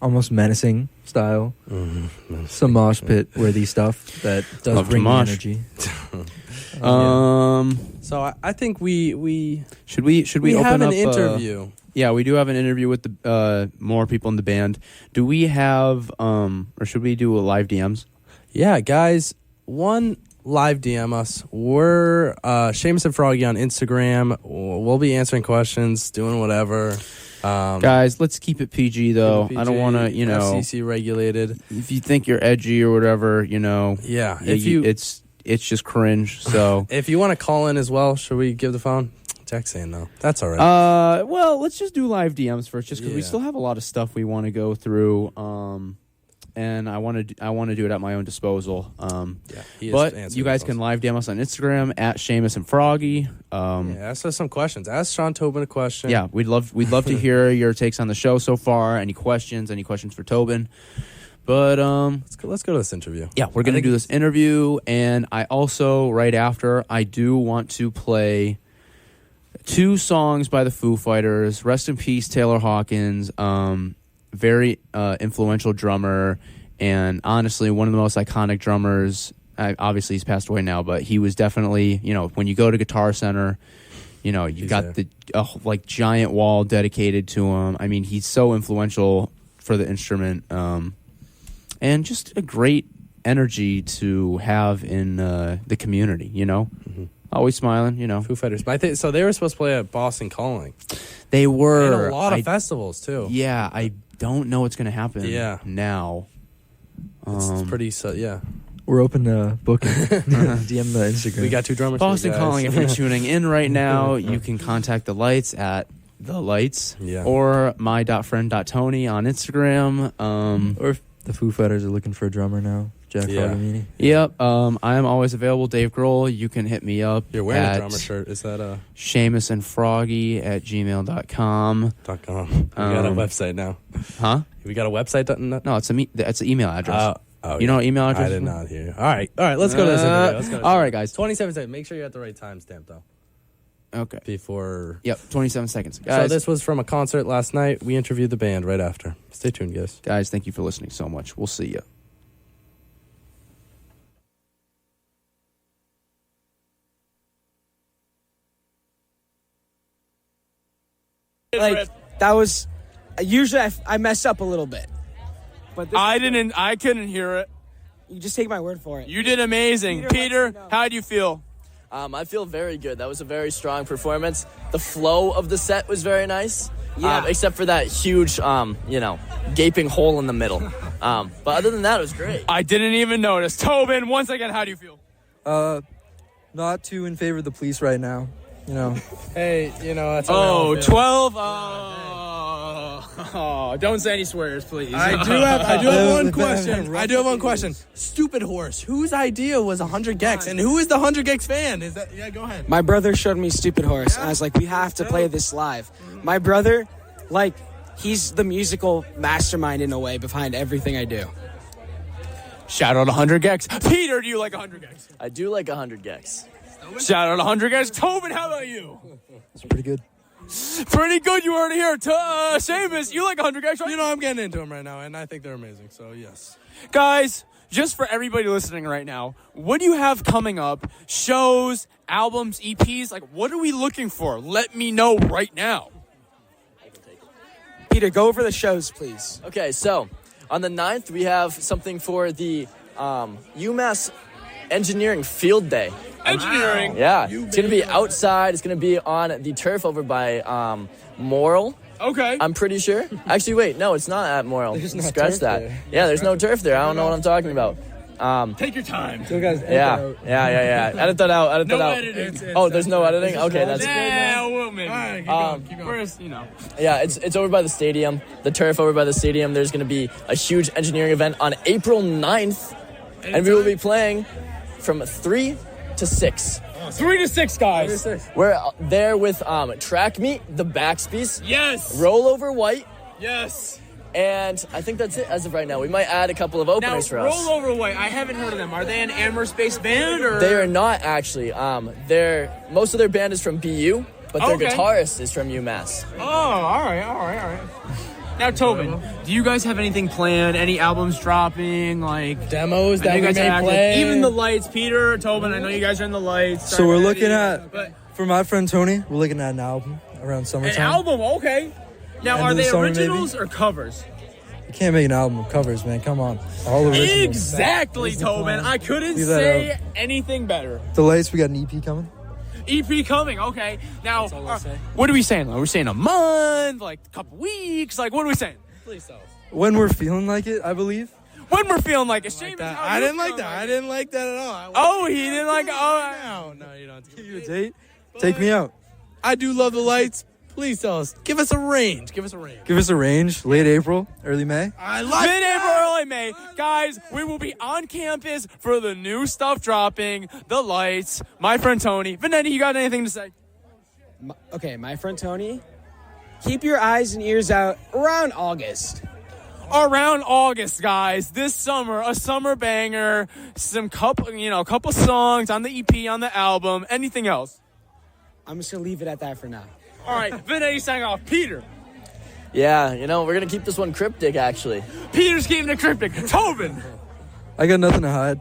almost menacing style. Mm-hmm. Some mosh pit worthy stuff that does Love to bring the mosh. energy. So I think we should we have open an up interview. Yeah, we do have an interview with the more people in the band. Do we have or should we do a live DMs? Yeah, guys, one live DM us. We're Seamus and Froggy on Instagram. We'll be answering questions, doing whatever. Guys, let's keep it PG though. I don't want to, FCC regulated. if you think you're edgy or whatever, Yeah, if you it's just cringe. So if you want to call in as well, should we give the phone? Jack's saying no. That's all right. well, let's just do live DMs first, just because we Yeah. still have a lot of stuff we want to go through. And I want to do it at my own disposal. He is But answering you guys the can phones. live DM us on Instagram at Seamus and Froggy. Ask us some questions. Ask Sean Tobin a question. Yeah, we'd love to hear your takes on the show so far. Any questions for Tobin? But Let's go to this interview. yeah, we're gonna do this interview, and I also right after I do want to play 2 songs by the Foo Fighters. Rest in peace, Taylor Hawkins. Very influential drummer, and honestly, one of the most iconic drummers. Obviously, he's passed away now, but he was definitely, when you go to Guitar Center, you've He's got there. the giant wall dedicated to him. I mean, he's so influential for the instrument, and just a great energy to have in the community. Always smiling. Foo Fighters. But I think so. They were supposed to play at Boston Calling. They were And a lot of festivals too. Yeah, I don't know what's gonna happen. Yeah. Now. It's pretty. Yeah. We're open to booking. DM the Instagram. We got 2 drummers. Boston here, guys. Calling, if you're tuning in right now, you can contact the Lights at the Lights Yeah. or my.friend.tony on Instagram. Or if the Foo Fighters are looking for a drummer now, Jack Yeah. Hargamini. Yep. I am always available. Dave Grohl, you can hit me up. You're wearing at a drummer shirt. Is that a Seamus and Froggy at gmail.com. .com? We got a Um, website now. Huh? We got a website. No, it's an email address. Oh, You know what email address I is? did not hear. All right. Let's go to this interview. Let's go to this all right, guys. 27 seconds. Make sure you're at the right timestamp though. Okay. Before. Yep, 27 seconds. So Guys, this was from a concert last night. We interviewed the band right after. Stay tuned, guys. guys, thank you for listening so much. We'll see you. Like that was usually I mess up a little bit, but this, I couldn't hear it. you just take my word for it. You did amazing. Peter, how do you feel? I feel very good. That was a very strong performance. The flow of the set was very nice. Yeah. Except for that huge, gaping hole in the middle. But other than that, it was great. I didn't even notice. Tobin, once again, how do you feel? Not too in favor of the police right now. Hey, that's Oh, 12. Oh. Oh, don't say any swears, please. I do have one question. I do have one question. Stupid horse. Whose idea was 100 Gex, and who is the 100 Gex fan? Is that? Yeah, go ahead. My brother showed me Stupid Horse, and I was like, we have to play this live. My brother, like, he's the musical mastermind in a way behind everything I do. Shout out 100 Gex. Peter, do you like 100 Gex? I do like 100 Gex. Shout out 100 Gex. Tobin, how about you? It's pretty good. Pretty good. You heard it here. Seamus, you like 100 Gex, right? You know, I'm getting into them right now, and I think they're amazing. So yes, Guys, just for everybody listening right now, what do you have coming up? Shows, albums, EPs? Like, what are we looking for? Let me know right now. Peter, go over the shows, please. Okay, so on the 9th, we have something for the UMass Engineering Field Day. Engineering. Yeah, it's going to be outside. It's going to be on the turf over by Morrill. Okay. I'm pretty sure. Actually, wait, no, it's not at Morrill. There's no Scratch turf that. there. Yeah, there's no turf there. I don't know what I'm talking about. Take your time. So guys, Yeah. Edit that out. Edit that out. editing. Oh, there's no editing? Okay, that's Yeah, well, maybe. All right, keep going. Keep going. Where's, you know. Yeah, it's over by the stadium. The turf over by the stadium. There's going to be a huge engineering event on April 9th. And we will be playing from 3 to 6. 3 to 6, guys. We're there with Track Meet, the Backspiece, Yes. Rollover White, Yes. and I think that's it as of right now. We might add a couple of Now, openers for us. Rollover White, I haven't heard of them. Are they an Amherst-based band, or? They are not actually. Most of their band is from BU, but their Okay. guitarist is from UMass. Oh, all right. Now, Tobin, do you guys have anything planned? Any albums dropping? Like Demos I know that you we guys may are active. play. Even the lights, Peter, Tobin. I know you guys are in the lights. So we're looking at, But for my friend Tony, we're looking at an album around an summertime. album, okay. Now, End are of the they summer, originals or covers? You can't make an album of covers, man. Come on. All originals. Exactly, Tobin. I couldn't Leave that say anything better. The lights, we got an EP coming. EP coming, okay. Now, what are we saying? Are we saying a month, like a couple weeks? Like, what are we saying? Please tell us. When we're feeling like it, I believe. When we're feeling like it. Seamus, That. how I you didn't like feeling that. I didn't like that at all. Oh, he didn't like it. Oh, No, you don't. Have to Give you a date. Take me out. I do love the lights. Please tell us. Give us a range. Give us a range. Late April, early May. I like mid-April, early May. Guys, we will be on campus for the new stuff dropping, the lights. My friend Tony. Vanetti, you got anything to say? Okay, my friend Tony, keep your eyes and ears out around August. Around August, guys, this summer, a summer banger, couple songs on the EP, on the album, anything else. I'm just going to leave it at that for now. All right, Vanetti sang off. Peter. Yeah, we're going to keep this one cryptic, actually. Peter's keeping it cryptic. Tobin. I got nothing to hide.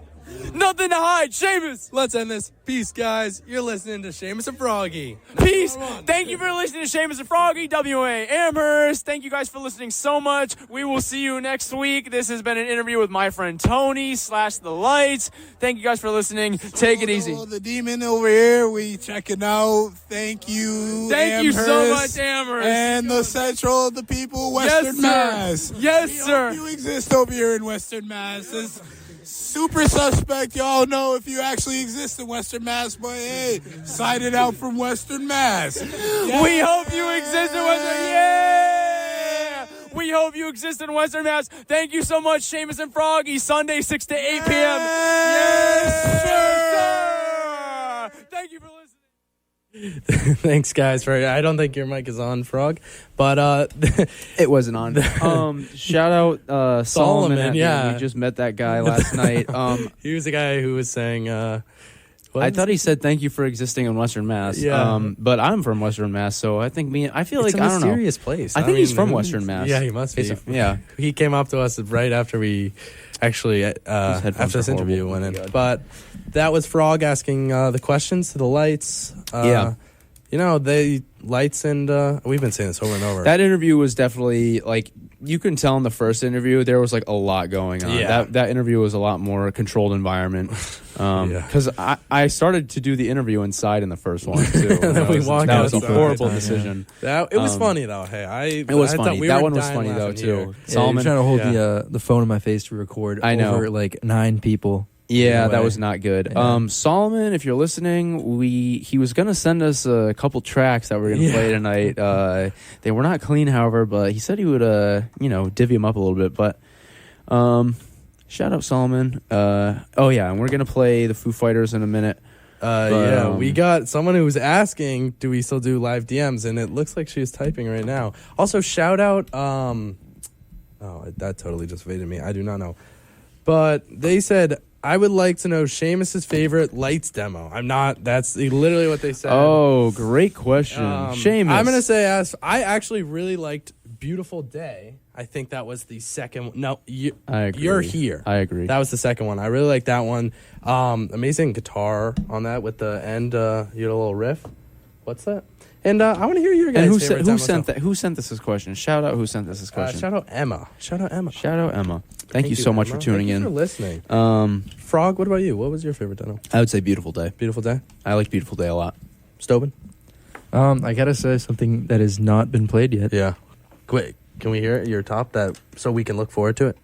Nothing to hide. Seamus. Let's end this. Peace, guys. You're listening to Seamus and Froggy. Peace. Thank you for listening to Seamus and Froggy, WMUA Amherst. Thank you guys for listening so much. We will see you next week. This has been an interview with my friend Tony / The Lights. Thank you guys for listening. Take it easy. The demon over here, we checking out. Thank you. Thank you so Amherst, much, Amherst. And the Central of the People, Western Yes, sir. Mass. Yes, We sir. hope you exist over here in Western Mass. It's super suspect. Y'all know if you actually exist in Western Mass, but hey, sign it out from Western Mass. We hope you exist in Western. Yeah! We hope you exist in Western Mass. Thank you so much, Seamus and Froggy. Sunday, 6 to 8 p.m. Yes, sir. Thank you for listening. Thanks, guys. I don't think your mic is on, Frog, but It wasn't on. Shout out Solomon. yeah. We just met that guy last night. he was the guy who was saying. I thought he said thank you for existing in Western Mass. Yeah. But I'm from Western Mass, so I think I feel it's like a I don't know. mysterious place. I think he's mean, from Western Mass. Yeah, he must be. Yeah. He came up to us right after we actually after this interview horrible. went Oh in. my God. But that was Frog asking the questions to the lights. Yeah. They lights and we've been saying this over and over. That interview was definitely like you can tell in the first interview there was like a lot going on. Yeah. That interview was a lot more controlled environment. Because I started to do the interview inside in the first one too. Then we walked that was a outside. horrible Yeah. decision. It was funny though. Hey, It was I thought funny. we That were one was dying funny though laughing too. here. Yeah, you're Solomon. trying to hold the phone in my face to record I know. over like 9 people. Yeah, No that way. was not good. Yeah. Solomon, if you're listening, he was gonna send us a couple tracks that we're gonna play tonight. They were not clean, however, but he said he would divvy them up a little bit. But shout out Solomon. And we're gonna play the Foo Fighters in a minute. We got someone who was asking, do we still do live DMs? And it looks like she's typing right now. Also, shout out, that totally just evaded me. I do not know. But they said, I would like to know Seamus's favorite Lights demo. That's literally what they said. Oh, great question. Seamus. I'm going to say, I actually really liked Beautiful Day. I think that was the second one. No, I agree. You're Here. I agree. That was the second one. I really like that one. Amazing guitar on that with the end, your little riff. What's that? And I want to hear your guys' favorite demo. Who sent this question? Shout out who sent this question. Shout out Emma. Shout out Emma. Thank you so much Emma. for tuning Thank in. you for listening. Frog, what about you? What was your favorite demo? I would say Beautiful Day. Beautiful Day? I like Beautiful Day a lot. Tobin? I gotta say something that has not been played yet. Yeah. Quick, can we hear it? Your top so we can look forward to it?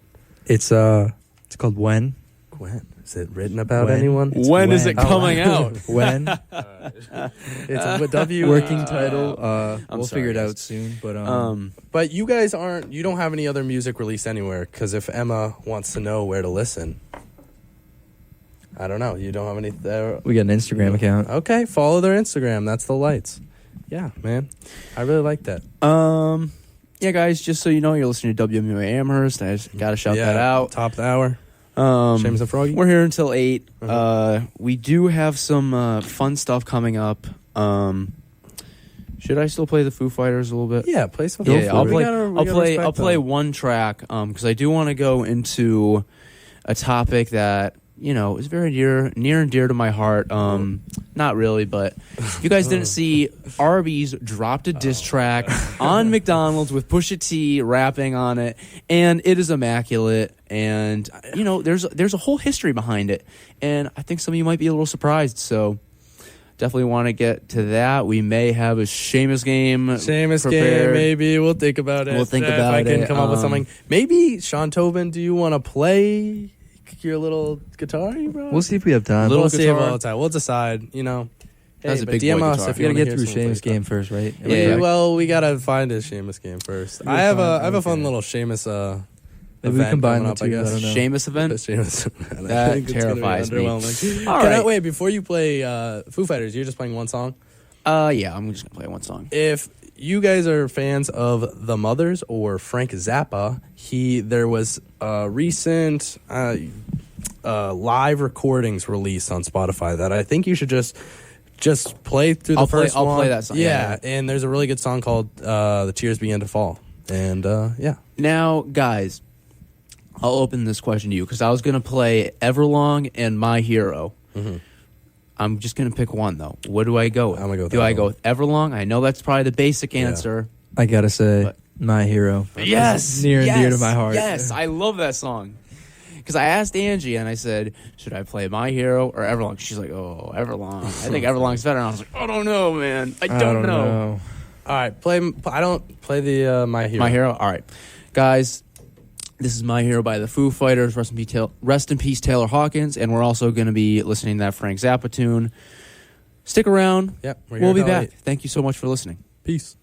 It's called When. When? Is it written about When? anyone? When is it Oh, coming out? When. It's a W. Working title. We'll sorry, figure it guys. out soon. But But you guys you don't have any other music released anywhere, because if Emma wants to know where to listen, I don't know. You don't have any there. we got an Instagram account. Okay, follow their Instagram. That's the Lights. Yeah, man. I really like that. Yeah, guys, just so you know, you're listening to WMUA Amherst. I just got to shout that out. Top of the hour. Seamus and Froggy. We're here until 8. We do have some fun stuff coming up. Should I still play the Foo Fighters a little bit? Yeah, play some. Yeah, I'll We play. gotta I'll play. respect I'll play them. one track because I do want to go into a topic that is very near and dear to my heart. Not really, but if you guys didn't see, Arby's dropped a diss track on McDonald's with Pusha T rapping on it, and it is immaculate. And there's a whole history behind it, and I think some of you might be a little surprised. So definitely want to get to that. We may have a Seamus game. Seamus prepared. game, maybe. We'll think about it. We'll think If about I can it. come up with something. Maybe, Sean Tobin, do you want to play your little guitar, bro? We'll see if we have time. Little We'll see guitar. all the time. We'll decide, That's a but big DM boy us guitar. if We you gotta want to get through Seamus game first, right? Yeah. Well, we gotta find a Seamus game first. I have a fun little Seamus Maybe we event combine coming the up, two. I I guess. don't know. Seamus event. Seamus. That I think it's gonna be terrifies me. underwhelming. All Can I right. wait before you play Foo Fighters? You're just playing one song. Yeah, I'm just gonna play one song. If you guys are fans of The Mothers or Frank Zappa, there was recent live recordings released on Spotify that I think you should just play through the first one. I'll play that song. Yeah, and there's a really good song called The Tears Begin to Fall. And yeah. Now, guys, I'll open this question to you because I was gonna play Everlong and My Hero. Mm-hmm. I'm just gonna pick one though. What do I go with? I'm gonna go with Do I go Everlong. with Everlong? I know that's probably the basic answer. I gotta say, But- My Hero. Yes, Near and dear to my heart. Yes, I love that song. Because I asked Angie and I said, should I play My Hero or Everlong? She's like, oh, Everlong. I think Everlong's better. And I was like, I don't know, man. I don't know. All right, I don't play the My Hero. My Hero? All right. Guys, this is My Hero by the Foo Fighters. Rest in peace, Taylor Hawkins. And we're also going to be listening to that Frank Zappa tune. Stick around. Yep, we're We'll here be till back. 8. Thank you so much for listening. Peace.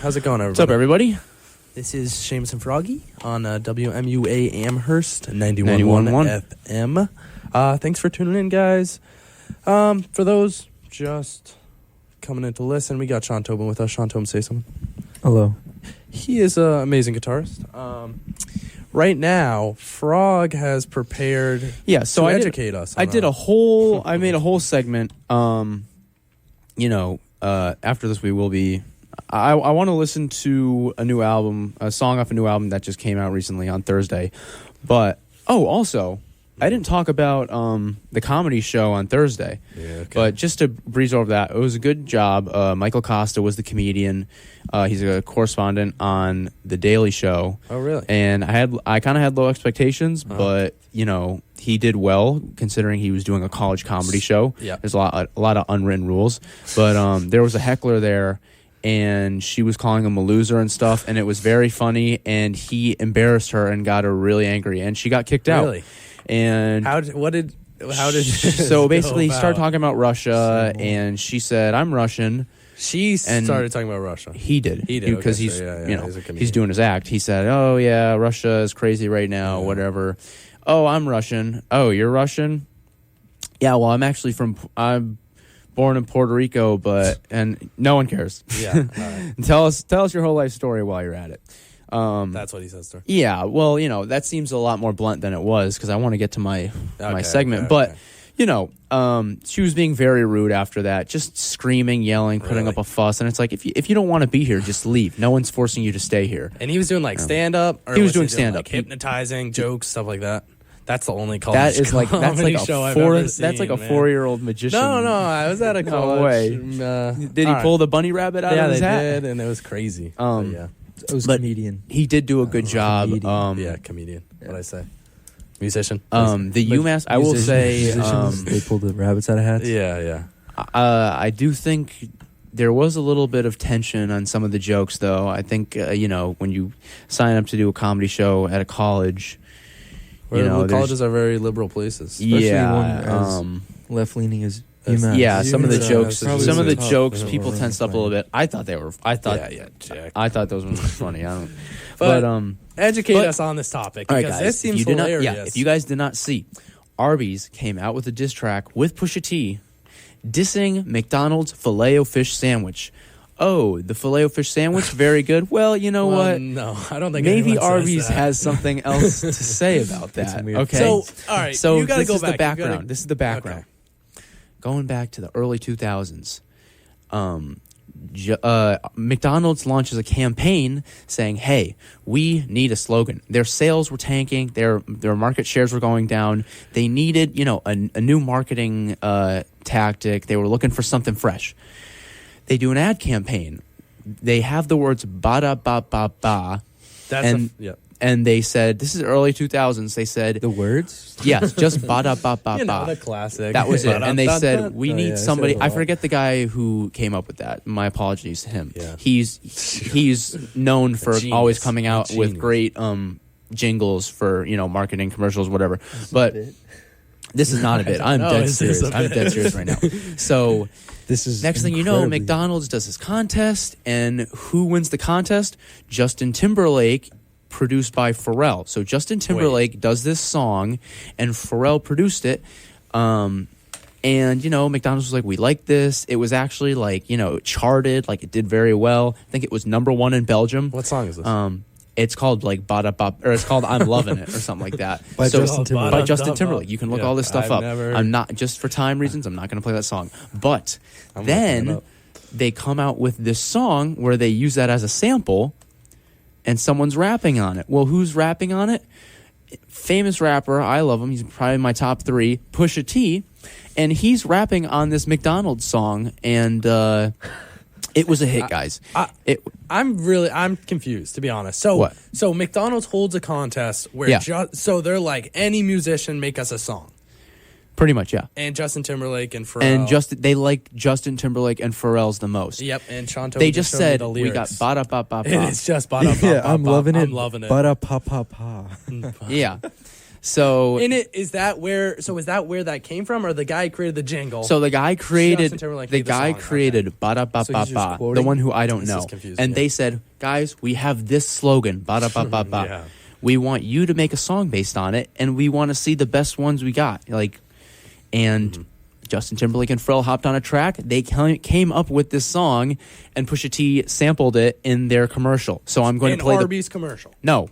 How's it going, everybody? What's up, everybody? This is Seamus and Froggy on WMUA Amherst 91.1 FM. Thanks for tuning in, guys. For those just coming in to listen, we got Sean Tobin with us. Sean Tobin, say something. Hello. He is an amazing guitarist. Right now, Frog has prepared So to educate us. I made a whole segment. After this, we will be. I want to listen to a song off a new album that just came out recently on Thursday. But also, I didn't talk about the comedy show on Thursday. Yeah, okay. But just to breeze over that, it was a good job. Michael Costa was the comedian. He's a correspondent on The Daily Show. Oh, really? And I kind of had low expectations, but he did well considering he was doing a college comedy show. Yeah. There's a lot of unwritten rules, but there was a heckler there, and she was calling him a loser and stuff, and it was very funny. And he embarrassed her and got her really angry, and she got kicked out. Really? And How did so basically he started talking about Russia, and she said, "I'm Russian." She started talking about Russia. He did because okay, he's he's a comedian. he's doing his act. He said, "Oh yeah, Russia is crazy right now, whatever." "Oh, I'm Russian." "Oh, you're Russian?" "Yeah, well, I'm born in Puerto Rico, and no one cares." Yeah. All right. Tell us your whole life story while you're at it. That's what he says to her. Yeah, well, that seems a lot more blunt than it was because I want to get to my segment. But she was being very rude after that, just screaming, yelling, putting up a fuss, and it's like if you don't want to be here, just leave. No one's forcing you to stay here. And he was doing like stand up. He was doing stand up, like hypnotizing jokes, stuff like that. That's the only that's like a 4-year-old magician. No, I was at a college. No way. Did he pull the bunny rabbit out of his hat? Yeah, they did, and it was crazy. It was a comedian. He did do a good job. Comedian. What'd I say? Musician. The UMass. I will say they pulled the rabbits out of hats. Yeah. I do think there was a little bit of tension on some of the jokes, though. I think when you sign up to do a comedy show at a college, colleges are very liberal places. Especially one as left-leaning as UMass. Yeah, some of the jokes, tough. people tensed up a little bit. I thought Jack. I thought those ones were funny. Educate us on this topic because guys, this seems hilarious. If you guys did not see, Arby's came out with a diss track with Pusha T, dissing McDonald's Filet-O-Fish sandwich. Oh, the Filet-O-Fish sandwich, very good. Well, you know what? No, I don't think maybe anyone says Arby's that. has something else to say about that. Okay, So, all right, So you gotta this go is back. the background. This is the background. Going back to the early 2000s, McDonald's launches a campaign saying, "Hey, we need a slogan." Their sales were tanking. Their market shares were going down. They needed, a new marketing tactic. They were looking for something fresh. They do an ad campaign. They have the words "ba da ba ba ba," and they said, "This is early 2000s." They said the words. Yes, just "ba da ba ba ba." The classic. That was it. And they said, "We need somebody." I said it a lot. I forget the guy who came up with that. My apologies to him. Yeah. He's known for genius. always coming out A with genius. great jingles for marketing commercials, whatever. But this is not a bit. I'm dead serious. I'm dead serious right now. So. This is Next thing you know, McDonald's does this contest, and who wins the contest? Justin Timberlake, produced by Pharrell. So Justin Timberlake does this song, and Pharrell produced it. And McDonald's was like, "We like this." It was actually it charted, it did very well. I think it was #1 in Belgium. What song is this? It's called Bada Bop, or it's called "I'm Loving It" or something like that. By Justin Timberlake. By Justin Timberlake. You can look all this stuff up. Never... I'm not, just for time reasons, I'm not going to play that song. But then they come out with this song where they use that as a sample, and someone's rapping on it. Well, who's rapping on it? Famous rapper. I love him. He's probably in my top 3. Pusha T, and he's rapping on this McDonald's song, and it was a hit, guys. I'm confused, to be honest. So What? So McDonald's holds a contest where so they're like, any musician make us a song. Pretty much, yeah. And Justin Timberlake and Pharrell. And they like Justin Timberlake and Pharrell's the most. Yep, and Sean Tobin They just showed me said the we got lyrics. bada ba ba ba. It's just bada ba ba I'm ba. loving it. I'm loving it. Ba da pa pa pa. Yeah. So is that where that came from, or the guy created the jingle? So the guy created Justin Timberlake the made the guy song. created ba da ba So ba he's just ba, the quoting? one who I don't This is know, confusing, and yeah. they said, guys, we have this slogan, ba da ba ba ba. Yeah. We want you to make a song based on it, and we want to see the best ones we got. And Justin Timberlake and Pharrell hopped on a track. They came up with this song, and Pusha T sampled it in their commercial. So I'm going In to play Arby's commercial. No,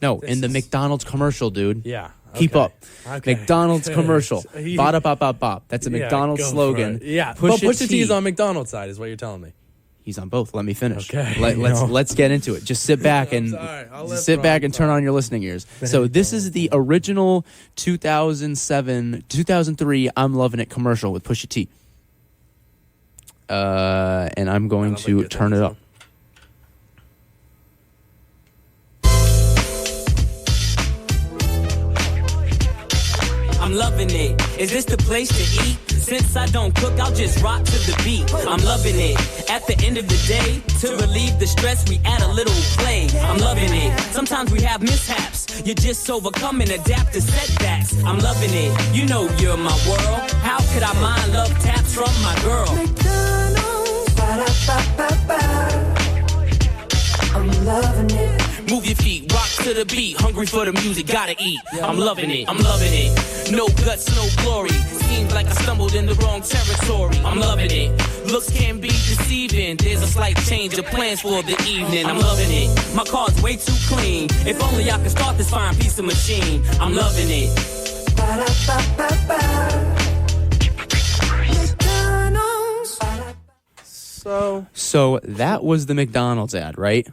in the is- McDonald's commercial, dude. Yeah. Keep okay. up. Okay. McDonald's Good. commercial. He- Ba da ba ba ba. That's a Yeah, McDonald's go for slogan. it. Yeah. Pusha But Pusha T is T on McDonald's side, is what you're telling me. He's on both. Let me finish. Okay. Let's get into it. Just sit back I'm and sorry. I'll let sit back Ron and turn on your listening ears. So this is the original 2003 I'm Loving It commercial with Pusha T. And I'm going don't to think turn it up. I'm loving it. Is this the place to eat? Since I don't cook, I'll just rock to the beat. I'm loving it. At the end of the day, to relieve the stress, we add a little play. I'm loving it. Sometimes we have mishaps. You just overcome and adapt to setbacks. I'm loving it. You know you're my world. How could I mind love taps from my girl? McDonald's, ba-da-ba-ba-ba. I'm loving it. Move your feet, rock to the beat. Hungry for the music, gotta eat. I'm loving it, I'm loving it. No guts, no glory. Seems like I stumbled in the wrong territory. I'm loving it. Looks can be deceiving. There's a slight change of plans for the evening. I'm loving it. My car's way too clean. If only I could start this fine piece of machine. I'm loving it. Ba-da-ba-ba-ba. McDonald's. So that was the McDonald's ad, right?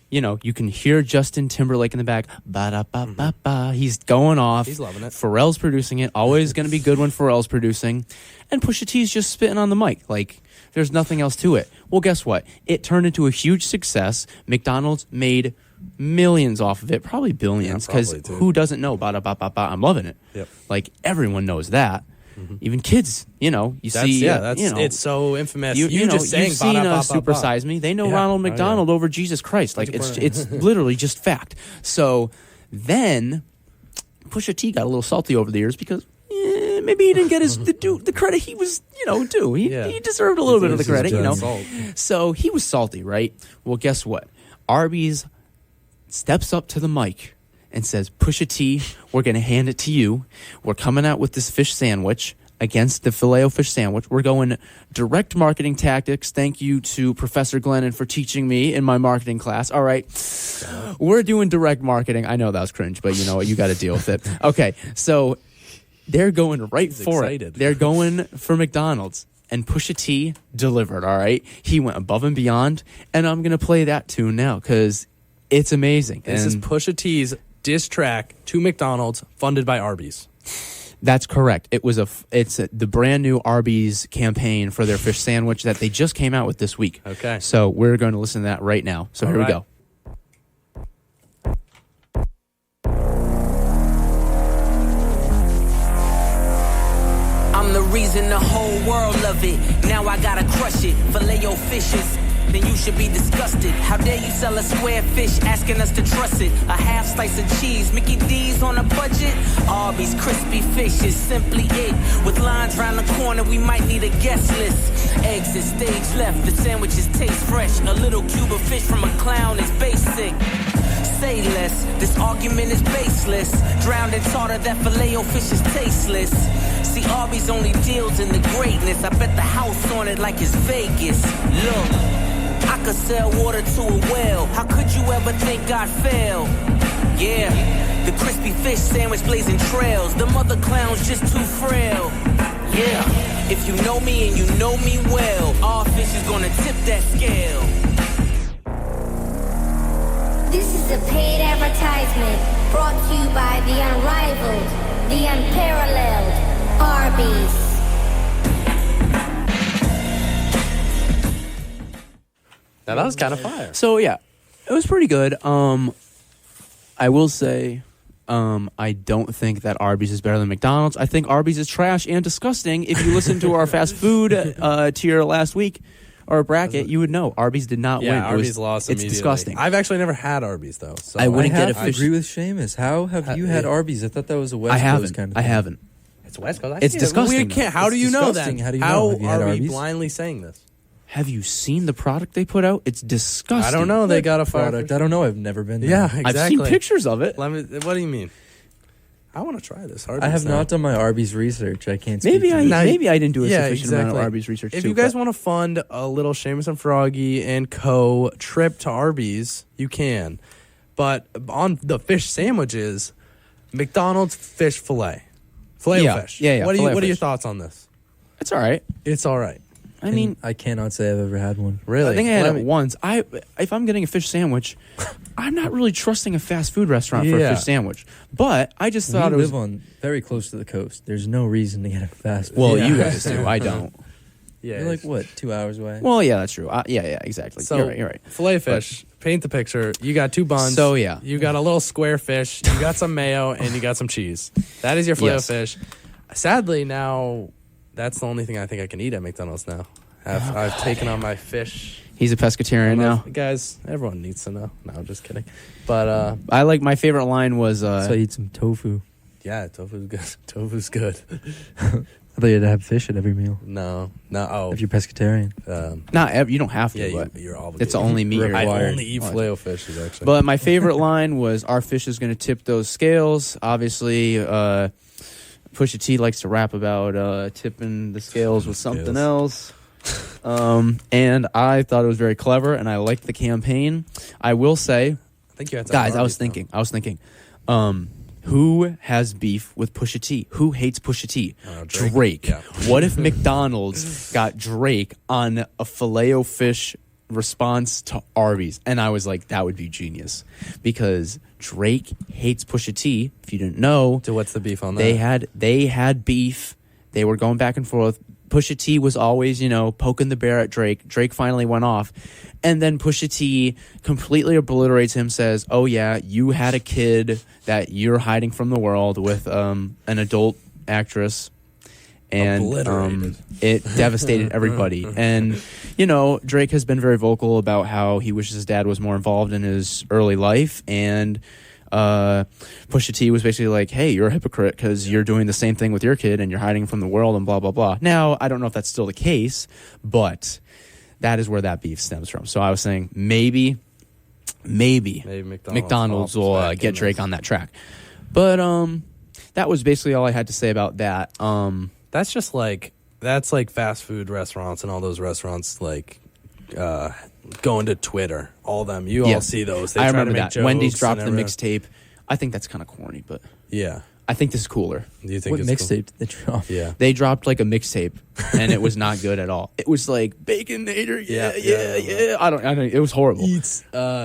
You know, you can hear Justin Timberlake in the back. Ba-da-ba-ba-ba. He's going off. He's loving it. Pharrell's producing it. Always going to be good when Pharrell's producing. And Pusha T's just spitting on the mic. Like, there's nothing else to it. Well, guess what? It turned into a huge success. McDonald's made millions off of it. Probably billions. Yeah, Because probably, too. who doesn't know ba-da-ba-ba-ba? I'm loving it. Yep. Like, everyone knows that. Even kids, you know, That's it's so infamous. you know, just saying you've seen ba-da-ba-ba-ba. Super Size Me. They know Yeah. Ronald Oh, yeah. McDonald over Jesus Christ. Like What'd you it's put in? literally just fact. So then Pusha T got a little salty over the years because maybe he didn't get the credit he was due. He deserved a little bit of the credit, Salt. So he was salty, right? Well, guess what? Arby's steps up to the mic and says, Pusha T, we're going to hand it to you. We're coming out with this fish sandwich against the Filet-O-Fish sandwich. We're going direct marketing tactics. Thank you to Professor Glennon for teaching me in my marketing class. All right. We're doing direct marketing. I know that was cringe, but you know what? You got to deal with it. Okay. So they're going right for excited. it. They're going for McDonald's. And Pusha T delivered, all right? He went above and beyond. And I'm going to play that tune now because it's amazing. This is And Pusha T's diss track to McDonald's, funded by Arby's. that's correct. It's the brand new Arby's campaign for their fish sandwich that they just came out with this week. Okay. So we're going to listen to that right now. So here we right. go. I'm the reason the whole world love it. Now I gotta crush it. Filet-O-Fishes. Then you should be disgusted. How dare you sell a square fish, asking us to trust it? A half slice of cheese, Mickey D's on a budget. Arby's crispy fish is simply it. With lines round the corner, we might need a guest list. Eggs at stage left, the sandwiches taste fresh. A little cube of fish from a clown is basic. Say less, this argument is baseless. Drowned in tartar, that Filet-O-Fish is tasteless. See, Arby's only deals in the greatness. I bet the house on it like it's Vegas. Look, I could sell water to a well. How could you ever think I'd fail? Yeah, the crispy fish sandwich blazing trails. The mother clown's just too frail. Yeah, if you know me and you know me well, our fish is gonna tip that scale. This is a paid advertisement brought to you by the unrivaled, the unparalleled Arby's. Now that was kind of fire. So yeah, it was pretty good. I will say, I don't think that Arby's is better than McDonald's. I think Arby's is trash and disgusting. If you listen to our fast food tier last week, or a bracket, you would know Arby's did not win. Yeah, Arby's lost It's immediately. disgusting. I've actually never had Arby's, though. So I wouldn't get a I fish. agree with Seamus. How have you had Arby's? I thought that was a West Coast kind of thing. I haven't. It's West Coast. It's disgusting. How do you know that? disgusting. How do you know? Have you had are we Arby's? blindly saying this? Have you seen the product they put out? It's disgusting. I don't know. They got a Product. I don't know. I've never been there. Yeah, exactly. I've seen pictures of it. What do you mean? I want to try this. Arby's I have now. not done my Arby's research. I can't speak Maybe to I this. didn't do a sufficient amount of Arby's research. If too, you guys but- want to fund a little Seamus and Froggy and Co. trip to Arby's, you can. But on the fish sandwiches, McDonald's fish fillet. Filet-O-Fish. Yeah, What are your Filet-O-Fish. thoughts on this? it's all right. It's all right. I mean, I cannot say I've ever had one. Really? I think I had Let it me- once. If I'm getting a fish sandwich, I'm not really trusting a fast food restaurant for a Yeah. fish sandwich. But I just thought we it was. live on very close to the coast. There's no reason to get a fast food. Well, Yeah. you guys do. I don't. Yeah. You're like, what, 2 hours away? Well, yeah, that's true. Yeah, exactly. So, You're right. filet fish. Paint the picture. You got 2 buns. So, yeah. You got a little square fish. You got some mayo, and you got some cheese. That is your filet Yes. fish. Sadly, now that's the only thing I think I can eat at McDonald's now. I've taken on my fish. He's a pescatarian now. Guys, everyone needs to know. No, I'm just kidding. But I like my favorite line was so I eat some tofu. yeah, tofu's good. Tofu's good. I thought you had to have fish at every meal No. Oh, if you're pescatarian. you don't have to, yeah, but you're obligated. it's the only meat you're I required. only eat filet-o-fish, actually. But my favorite line was, "Our fish is going to tip those scales." Obviously, Pusha T likes to rap about tipping the scales with something else. And I thought it was very clever, and I liked the campaign. I will say, I think you had to guys, have I was thinking, who has beef with Pusha T? Who hates Pusha T? Drake. Yeah. What if McDonald's got Drake on a Filet-O-Fish response to Arby's? And I was like, that would be genius, because Drake hates Pusha T. If you didn't know, So what's the beef on that? they had beef. They were going back and forth. Pusha T was always, poking the bear at Drake. Drake finally went off. And then Pusha T completely obliterates him, says, "Oh, yeah, you had a kid that you're hiding from the world with an adult actress." And Obliterated. it devastated everybody. And, Drake has been very vocal about how he wishes his dad was more involved in his early life. And Pusha T was basically like, "Hey, you're a hypocrite because you're doing the same thing with your kid and you're hiding from the world and blah, blah, blah." Now, I don't know if that's still the case, but that is where that beef stems from. So I was saying maybe McDonald's will back get in Drake this. on that track. But that was basically all I had to say about that. That's just that's like fast food restaurants and all those restaurants going to Twitter. All of them. You all see those. They I try to remember make that. jokes Wendy's and dropped the everything. mixtape. I think that's kind of corny, but Yeah. I think this is cooler. Do you think What it's mixtape did they drop? Cool? Yeah. They dropped like a mixtape, and it was not good at all. It was like Baconator, yeah. I don't. It was horrible. Eats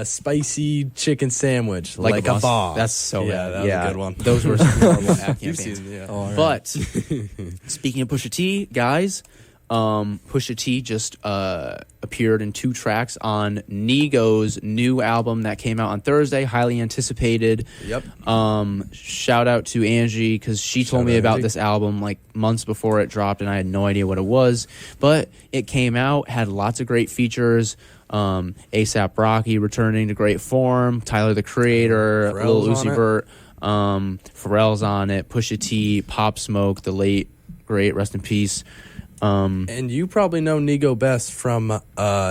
spicy chicken sandwich like a boss. boss. That's so yeah, bad. that was a good one. Those were some horrible ad You've campaigns. seen, yeah. All right. But speaking of Pusha T, guys, Pusha T just appeared in 2 tracks on Nigo's new album that came out on Thursday, highly anticipated. Yep. Shout out to Angie, because she told me out, about Angie. this album like months before it dropped, and I had no idea what it was. But it came out, had lots of great features. A$AP Rocky returning to great form, Tyler the Creator, Lil Pharrell's on Uzi it. Vert, Pharrell's on it, Pusha T, Pop Smoke, the late great, rest in peace. And you probably know Nigo best from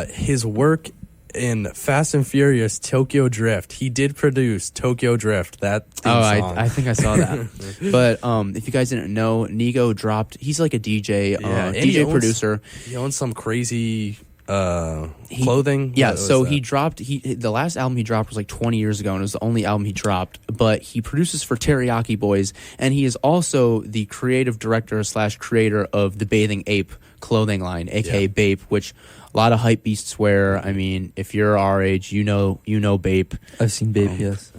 his work in Fast and Furious Tokyo Drift. He did produce Tokyo Drift, that theme song. I think I saw that. But if you guys didn't know, Nigo dropped. He's like a DJ, and he DJ owns- producer. He owns some crazy clothing. Yeah, What was so that? he dropped. The last album he dropped was like 20 years ago, and it was the only album he dropped. But he produces for Teriyaki Boys, and he is also the creative director / creator of the Bathing Ape clothing line, aka Bape, which a lot of hype beasts wear. I mean, if you're our age, you know Bape. I've seen Babe, yes.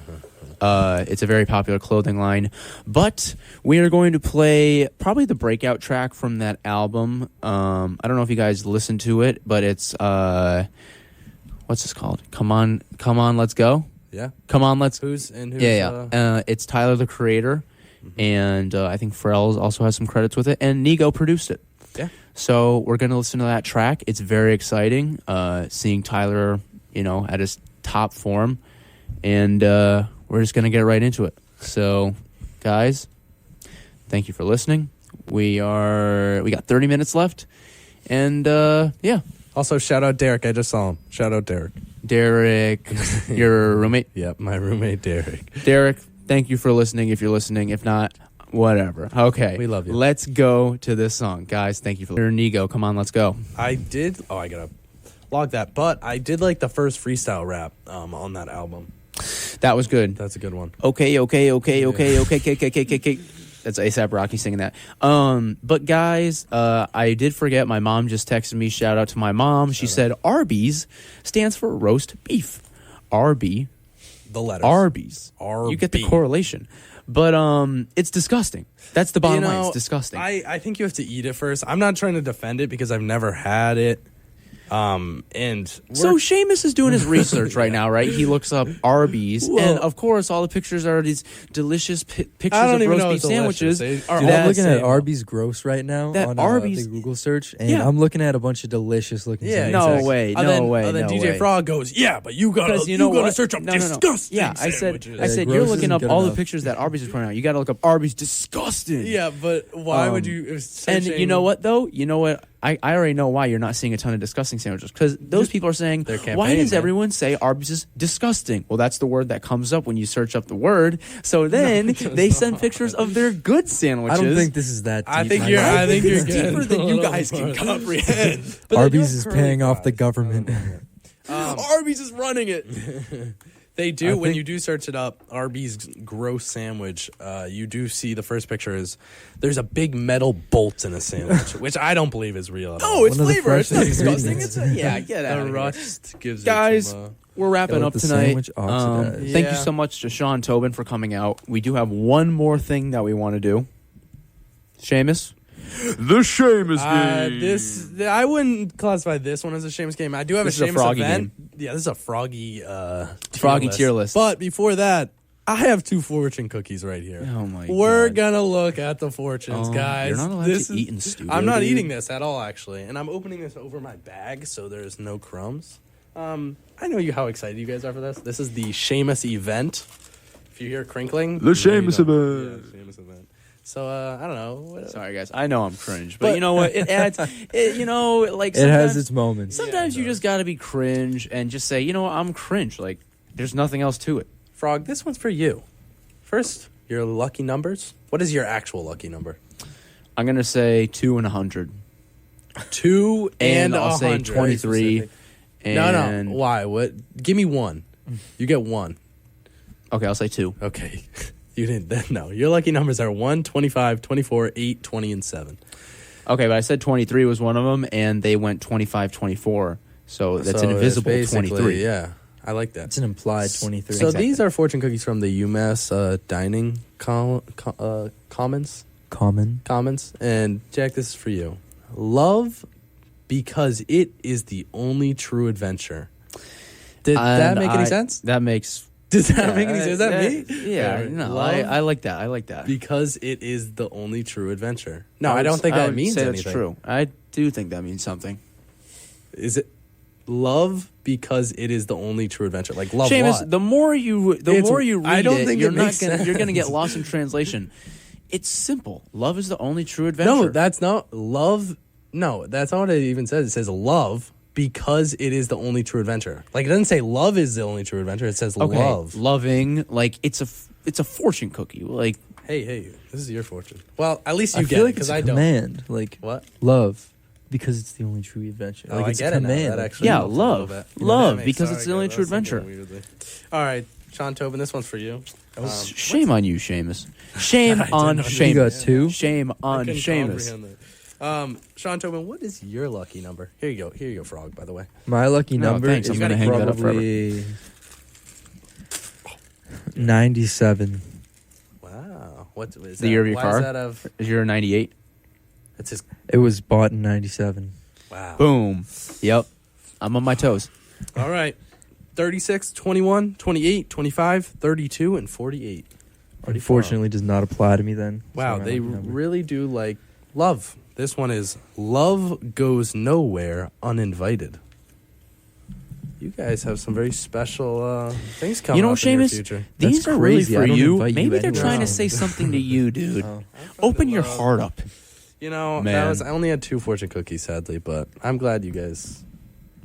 It's a very popular clothing line. But we are going to play probably the breakout track from that album. I don't know if you guys listened to it, but it's what's this called? Come on, let's go. Yeah. Come on, let's. Who's? It's Tyler the Creator, and I think Pharrell also has some credits with it, and Nigo produced it. Yeah. So we're going to listen to that track. It's very exciting, seeing Tyler, at his top form. And we're just going to get right into it. So, guys, thank you for listening. We got 30 minutes left. And, yeah. Also, shout out Derek. I just saw him. Shout out Derek. Derek, your roommate? Yep, my roommate, Derek. Derek, thank you for listening if you're listening. If not, whatever. Okay. We love you. Let's go to this song. Guys, thank you for listening. Nigo, come on, let's go. I gotta log that. But I did like the first freestyle rap on that album. That was good. That's a good one. Okay. That's A$AP Rocky singing that. But guys, I did forget. My mom just texted me. Shout out to my mom. She said Arby's stands for roast beef. Arby. The letters. Arby's. RB. You get the correlation. But it's disgusting. That's the bottom line. It's disgusting. I think you have to eat it first. I'm not trying to defend it because I've never had it. And so Seamus is doing his research right now, right? He looks up Arby's, and of course, all the pictures are these delicious pictures of roast beef sandwiches. Dude, I'm looking at Arby's gross right now on Arby's the Google search, and I'm looking at a bunch of delicious looking. No way. And then DJ Frog goes, yeah, but you gotta search up disgusting. Yeah, I said you're looking up all the pictures that Arby's is putting out. You got to look up Arby's disgusting. Yeah, but why would you? And you know what though? You know what? I already know why you're not seeing a ton of disgusting sandwiches, because those people are saying, why does everyone say Arby's is disgusting? Well, that's the word that comes up when you search up the word. So then they send pictures of their good sandwiches. I don't think this is that deep. I think you're deeper than you guys can comprehend. Arby's is paying off the government. Arby's is running it. They do. When you do search it up, Arby's gross sandwich, you do see the first picture is there's a big metal bolt in a sandwich, which I don't believe is real at all. Oh, it's flavor. It's not disgusting. Get out of here. Rust gives guys, it some, we're wrapping up tonight. Thank you Yeah. so much to Sean Tobin for coming out. We do have one more thing that we want to do. Seamus? The Seamus game. I wouldn't classify this one as a Seamus game. I do have This a is a Seamus Froggy event. game. Yeah, this is a Froggy tier list. But before that, I have 2 fortune cookies right here. Oh my We're God. gonna look at the fortunes, guys. You're not allowed to eat in the studio. I'm not dude. eating this at all, actually, and I'm opening this over my bag, so there's no crumbs. I know how excited you guys are for this. This is the Seamus event. If you hear crinkling, The Seamus event. Yeah, Seamus event. So I don't know. Sorry, guys. I know I'm cringe, but you know what? It adds. Like it has its moments. Sometimes you just gotta be cringe and just say, I'm cringe. Like, there's nothing else to it. Frog, this one's for you. First, your lucky numbers. What is your actual lucky number? I'm gonna say 2 and 100. 2 and I'll say 100. 23. No. Why? What? Give me 1. You get 1. Okay, I'll say 2. Okay. You didn't. No. Your lucky numbers are 1, 25, 24, 8, 20, and 7. Okay, but I said 23 was one of them, and they went 25, 24. So that's an invisible 23. Yeah. I like that. It's an implied 23. So these are fortune cookies from the UMass dining commons. Commons. And Jack, this is for you. Love because it is the only true adventure. Did that make any sense? That makes... Does that make any sense? Is that me? Yeah, no, I like that. I like that. Because it is the only true adventure. No, I don't think that means anything. That's true. I do think that means something. Is it love because it is the only true adventure? Like love Seamus, what? the more you read I don't think you're makes sense. You're going to get lost in translation. It's simple. Love is the only true adventure. No, that's not love. No, that's not what it even says. It says love because it is the only true adventure. Like it doesn't say love is the only true adventure. It says love. Loving, like it's a fortune cookie. Like hey, this is your fortune. Well, at least I you feel get like it because it's a I don't. command. Like What? love, because it's the only true adventure. Like I it's get a it now. command. That actually yeah, helps a little love, bit. love, because it's the only true adventure. All right, Sean Tobin, this one's for you. Shame on you, Seamus. Shame on Seamus. You got 2. Shame on Seamus. Sean Tobin, what is your lucky number? Here you go, Frog, by the way. My lucky number thanks. is I'm gonna hang that up forever. probably 97. Wow. What is The year of your Why car? Is that of? Is your 98? It's his. It was bought in 97. Wow. Boom. Yep. I'm on my toes. All right. 36, 21, 28, 25, 32, and 48. Unfortunately, does not apply to me then. Wow, So my they lucky number. really do like love. This one is Love Goes Nowhere Uninvited. You guys have some very special things coming up in your Seamus, future. these That's are really crazy. for I don't you. invite you Maybe they're anywhere. trying to No. say something to you, dude. Open your heart up. You know, Man. I only had 2 fortune cookies, sadly, but I'm glad you guys...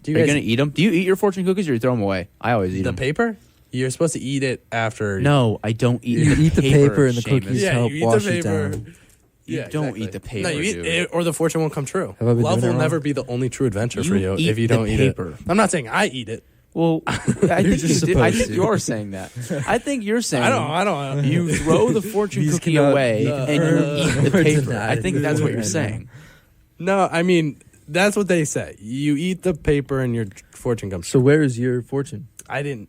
Are you going to eat them? Do you eat your fortune cookies or you throw them away? I always eat the them. paper? You're supposed to eat it after... No, I don't eat You the eat the paper and the Seamus. cookies Yeah, help you eat wash the it paper. down. You don't eat the paper, No, you eat dude. it, or the fortune won't come true. Have I been Love doing it will wrong? never be the only true adventure for You you eat if you the don't eat paper. it. I'm not saying I eat it. Well, I think just you did. I supposed think to. you're saying that. I think you're saying I don't. you throw the fortune These cookie cannot away be and you eat the or paper. denied. I think that's what you're Right now. saying. No, I mean, that's what they say. You eat the paper and your fortune comes So true. where is your fortune? I didn't...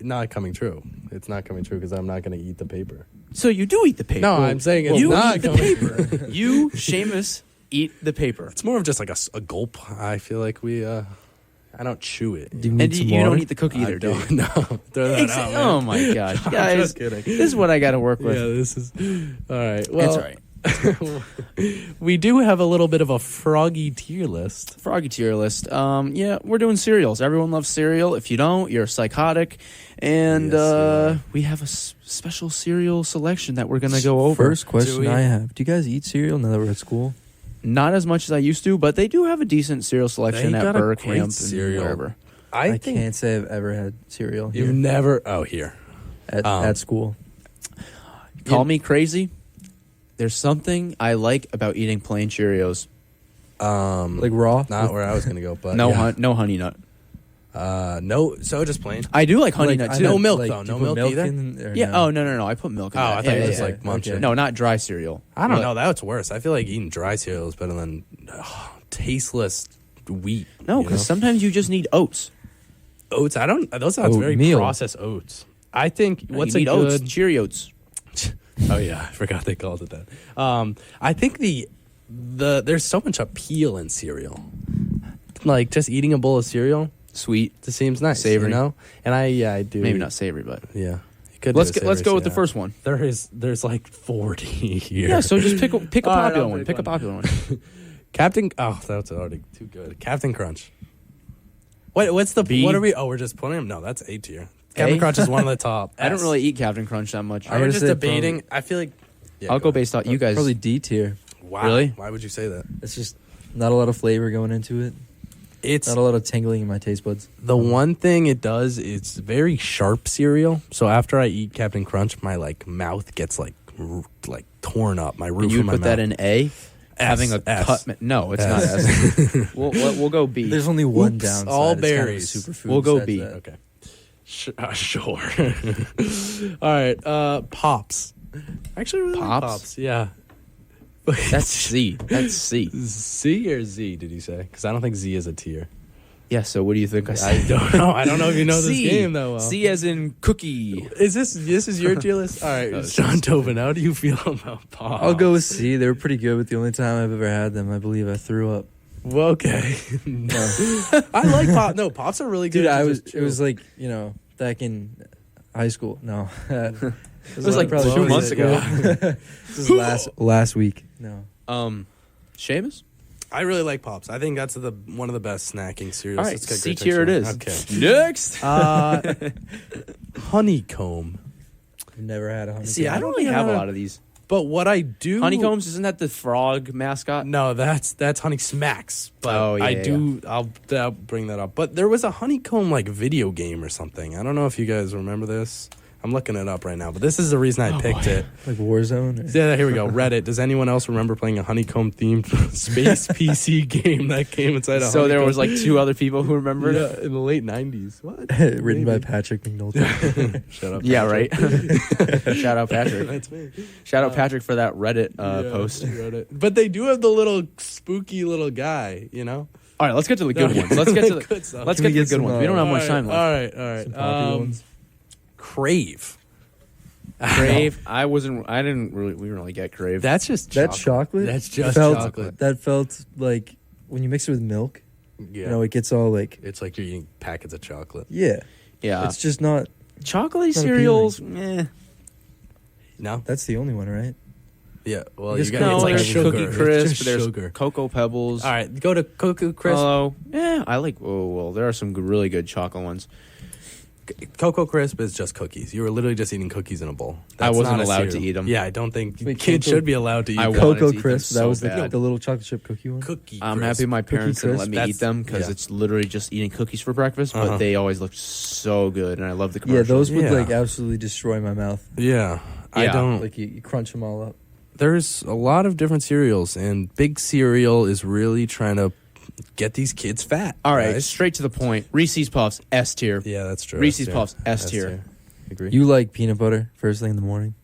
Not coming true. It's not coming true because I'm not going to eat the paper. So you do eat the paper. No, I'm saying it's you not eat the coming paper. You, Seamus, eat the paper. It's more of just like a gulp. I feel like I don't chew it. Do you need And some you water? don't eat the cookie either, do you? No, throw that out, man. Oh my gosh, guys! just kidding. This is what I got to work with. Yeah, this is all right. Well, That's all right. we do have a little bit of a Froggy tier list. Froggy tier list. Yeah, we're doing cereals. Everyone loves cereal. If you don't, you're psychotic. And Yes, we have a special cereal selection that we're gonna go over. First question we? I have: do you guys eat cereal now that we're at school? Not as much as I used to, but they do have a decent cereal selection They at got a Burr great Camp and cereal. wherever. I think can't say I've ever had cereal you've here never. Oh, here. at school. Call me crazy. There's something I like about eating plain Cheerios. Like raw? Not where I was gonna go, but No, yeah. no honey nut. No. So just plain. I do like honey Like, nut I too. No know, milk, like, though. do you No put milk either? in, or Yeah. no? Oh no. I put milk in Oh, that. I thought Yeah, it was yeah, like yeah. munching. Okay. No, not dry cereal. I don't But- know. That's worse. I feel like eating dry cereal is better than tasteless wheat. No, you because know? sometimes you just need oats. Oats. I don't. Those sounds very Oatmeal. processed oats. I think what's you a need oats? good. Cheerios. Oh yeah, I forgot they called it that. I think the there's so much appeal in cereal. Like just eating a bowl of cereal Sweet. just seems nice, Savory. you know. And I do. Maybe not savory, but Yeah. You could let's do a let's savory go with the cereal. first one. There's like 40 here. Yeah, so just pick a All right, popular I'll one. pick Pick a one. popular one. Captain. Oh, that's already too good. Captain Crunch. What's the B? what are we? Oh, we're just putting him. No, that's A tier. Captain A? Crunch is one of the top. I don't S. really eat Captain Crunch that much. I was gotta just say debating. I feel like. Yeah, I'll go based on you guys. Probably D tier. Wow. Really? Why would you say that? It's just not a lot of flavor going into it. It's Not a lot of tingling in my taste buds. the one thing it does. It's very sharp cereal. So after I eat Captain Crunch, my mouth gets like torn up. My roof And you of my put that mouth. in A. Having a S. cut. No, it's S. not S. we'll go B. There's only one Oops, downside. all It's kind of a berries. superfood We'll go besides B. that. Okay. Sure. All right. Pops. Actually, really like Pops? Pops. Yeah. That's C. That's C. C or Z? Did you say? Because I don't think Z is a tier. Yeah. So what do you think I I said? don't know. I don't know if you know this C. game that well. C as in cookie. Is this is your tier list? All right, Sean Tobin, how do you feel about Pops? I'll go with C. They were pretty good, but the only time I've ever had them, I believe I threw up. Well, okay. I like Pops. No, Pops are really good. Dude, to it was like, back in high school. No. It was like probably 2 months ago. This was last week. No. Seamus. I really like Pops. I think that's one of the best snacking cereals. All right, It's got C great tier it texture. is. Okay. Next. Honeycomb. I've never had a honeycomb. See, I don't really have a lot of these. But what I do Honeycombs, isn't that the frog mascot? No, that's Honey Smacks. But Oh, yeah, I yeah, do. I'll bring that up. But there was a honeycomb video game or something. I don't know if you guys remember this. I'm looking it up right now. But this is the reason I picked it. Like Warzone? Or? Yeah, here we go. Reddit. Does anyone else remember playing a honeycomb themed space PC game that came inside a So there honeycomb? was like 2 other people who remembered it. Yeah, in the late 90s. What? Written by Maybe. Patrick McNulty. Shut up. Yeah, Patrick. right. Shout out Patrick. That's me. Shout out Patrick for that Reddit Yeah, post. Reddit. But they do have the little spooky little guy, you know? All right, let's get to the good ones. Let's get to the good stuff. let's Can get we to the get good some, ones. We don't have much time left. All right. Some popular ones. Crave. Crave. We didn't really get Crave. That's just That's chocolate? That's just Felt- chocolate. That felt like when you mix it with milk, Yeah. it gets all like, It's like you're eating packets of chocolate. yeah. yeah. It's just not, Chocolatey not cereals. Eh. No? that's the only one, right? Yeah, well, Because you No, got it's like there's sugar. Cookie It's Crisp. just There's sugar. Cocoa Pebbles. All right, go to Cocoa Crisp. Oh, yeah, I like. Oh, well, there are some really good chocolate ones. Cocoa Crisp is just cookies. You were literally just eating cookies in a bowl. I wasn't not a allowed to cereal. eat 'em. Yeah, I don't think Wait, kids Cocoa- should be allowed to eat I that. wanted Cocoa to eat them Crisp. That so was bad. the little chocolate chip cookie one. Cookie I'm Crisp. happy my parents didn't let me Crisp. eat them because Yeah. it's literally just eating cookies for breakfast. But Uh-huh. they always looked so good, and I love the Yeah, commercials. those would Yeah. like absolutely destroy my mouth. Yeah, I Yeah. don't. Like you crunch them all up. There's a lot of different cereals, and Big Cereal is really trying to get these kids fat. All right, guys. straight to the point. Reese's Puffs S tier. Yeah, that's true. Reese's S Puffs tier. S tier. Agree. You like peanut butter first thing in the morning?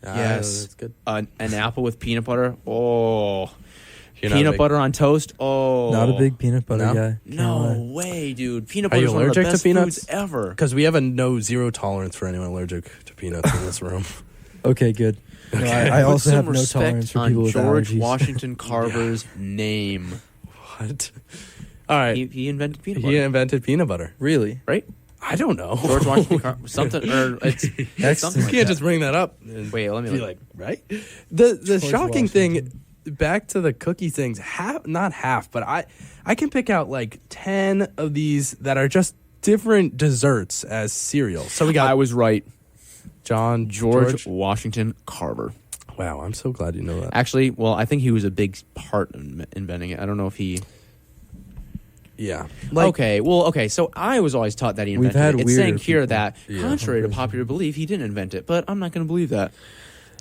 Yes. that's good. An apple with peanut butter. Oh, You're not a peanut big- butter on toast. Oh, Not a big peanut butter No? guy. Can't No lie. way, dude. Peanut Are butter you is one of the allergic to best peanuts? foods ever. Because we have a zero tolerance for anyone allergic to peanuts in this room. Okay, good. No, I Put also some have no respect tolerance for on people with George allergies. Washington Carver's name. What? All right. He invented peanut butter, He invented peanut butter. Really? right? I don't know. George Washington Carver, something or it's something You like can't that. just bring that up. And Wait, let me be look. like, right? The George shocking thing, Washington. back to the cookie things, not half, but I can pick out like 10 of these that are just different desserts as cereal. So we got I was right. George. Washington Carver. Wow, I'm so glad you know that. Actually, well, I think he was a big part in inventing it. I don't know if he. Yeah. Okay. So I was always taught that he We've invented had it. It's weirder saying here people. that, Yeah. contrary to popular belief, he didn't invent it. But I'm not going to believe that.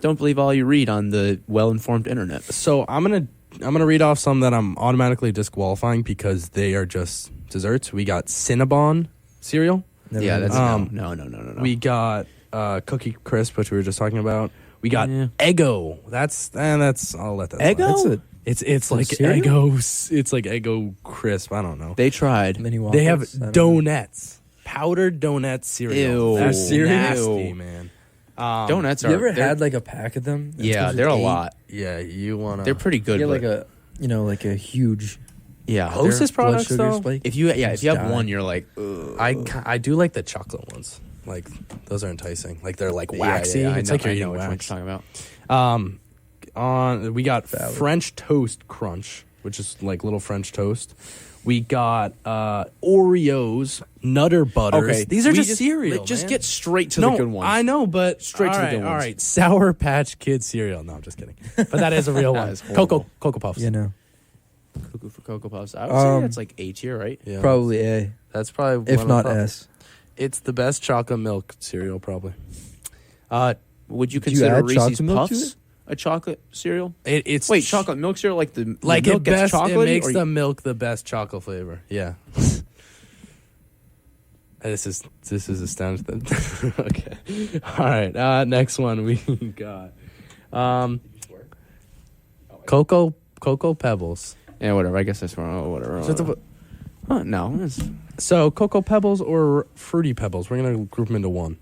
Don't believe all you read on the well-informed internet. So I'm gonna read off some that I'm automatically disqualifying because they are just desserts. We got Cinnabon cereal. Never Yeah, heard of that's it. no. We got Cookie Crisp, which we were just talking about. We got Yeah. Eggo. That's I'll let that Eggo? slide. That's it. It's like cereal? Eggo. It's like Eggo Crisp. I don't know. They tried. Mini They have Whoppers? I don't know. donuts, powdered donut cereal. Ew. That's Cereal? nasty, man. Donuts are. You ever they're- had like a pack of them? It's Yeah, supposed to they're a eat. lot. Yeah, you wanna? They're pretty good. Yeah, but- like a huge yeah. Hostess blood products sugar though. spike. If you have die. one, you're like, ugh. I do like the chocolate ones. Like those are enticing. Like they're like Yeah, waxy. yeah, It's I know, like you're I know eating which one wax. you're talking about. We got Valid. French Toast Crunch, which is like little French toast. We got Oreos, Nutter Butters. Okay, These are we just cereal. Just man. get straight to no, the good ones. I know, but Straight to the good All ones. right, Sour Patch Kid cereal. No, I'm just kidding. But that is a real That one. is horrible. Cocoa Puffs. You know, Cuckoo for Cocoa Puffs. I would say that's like A tier, right? Yeah, probably A, that's probably if one not of the- S. It's the best chocolate milk cereal, probably. Would you Do you consider add Reese's chocolate milk to Puffs it? a chocolate cereal? It's Wait, chocolate milk cereal like the Like the it milk gets best. It chocolate? makes the milk the best chocolate flavor. Yeah. This is astounding. Okay. All right. Next one we got. Cocoa Pebbles. Yeah, whatever. I guess that's wrong. Oh, whatever. No. it's- So Cocoa Pebbles or Fruity Pebbles? We're gonna group them into one.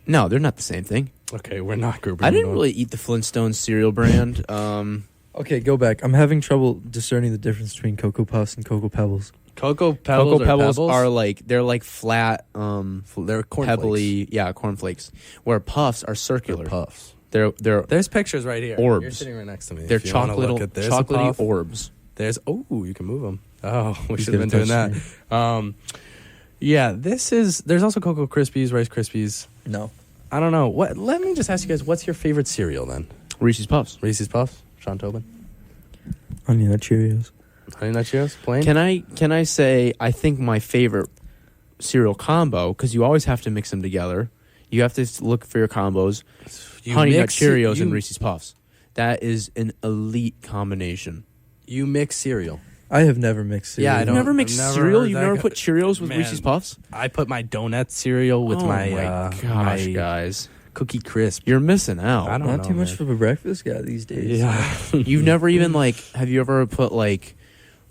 No, they're not the same thing. Okay, we're not grouping. I them didn't into really eat the Flintstones cereal brand. Okay, go back. I'm having trouble discerning the difference between Cocoa Puffs and Cocoa Pebbles. one. Cocoa Pebbles. Cocoa Pebbles are like they're like flat, they're corn pebbly, cornflakes. Where Puffs are circular. Puffs. They're There's pictures right here. Orbs. You're sitting right next to me. they're If you wanna look at this, a chocolatey puff. orbs. There's you can move them. Oh, we He's should have been doing gonna that. touch Yeah, there's also Cocoa Krispies, Rice Krispies. No. I don't know. Let me just ask you guys, what's your favorite cereal then? Reese's Puffs. Reese's Puffs? Sean Tobin? Honey Nut Cheerios. Honey Nut Cheerios? Plain? Can I say I think my favorite cereal combo, because you always have to mix them together. You have to look for your combos. Honey Nut Cheerios and Reese's Puffs. That is an elite combination. You mix cereal. I have never mixed cereal. Yeah, I You've don't- never mixed I've never cereal? heard You've that never go- put Cheerios with Man. Reese's Puffs? I put my donut cereal with oh my gosh, my guys. Cookie Crisp. You're missing out. I don't Not know, too much man. for a breakfast guy these days. Yeah. You've never even have you ever put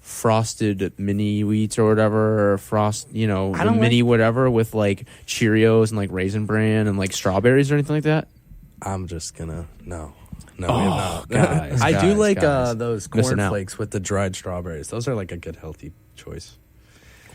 frosted mini wheats or whatever, or I don't mini whatever with Cheerios and Raisin Bran and strawberries or anything like that? I'm just gonna no. No, Oh, we have not. guys, I do guys, like guys. those Missing out. cornflakes with the dried strawberries. Those are a good healthy choice.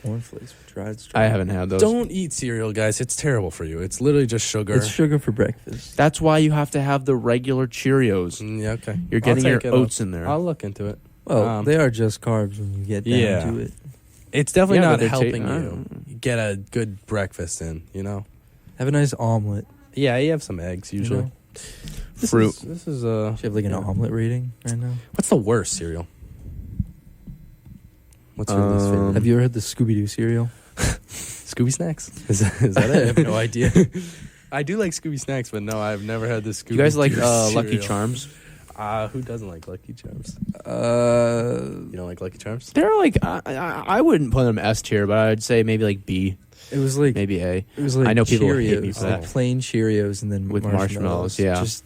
cornflakes with dried I strawberries. haven't had those. Don't eat cereal, guys. It's terrible for you. It's literally just sugar. It's sugar for breakfast. That's why you have to have the regular Cheerios. Yeah, okay. You're getting I'll your take it oats up. in there. I'll look into it. Well, they are just carbs when you get down to it. It's definitely Yeah, but not they're helping I you don't get a good breakfast in, you know? Have a nice omelet. Yeah, you have some eggs usually. know? Fruit. This is Do you have like an yeah. omelet rating right now? What's the worst cereal? What's your least favorite? Have you ever had the Scooby-Doo cereal? Scooby Snacks? Is that it? I have no idea. I do like Scooby Snacks, but no, I've never had the Scooby. You guys like cereal. Lucky Charms? Who doesn't like Lucky Charms? Uh, You don't like Lucky Charms? They're like I wouldn't put them S tier, but I'd say maybe like B, it was like maybe A. It was like I know people Cheerios, hate me for like that. plain Cheerios and then With marshmallows, yeah. Just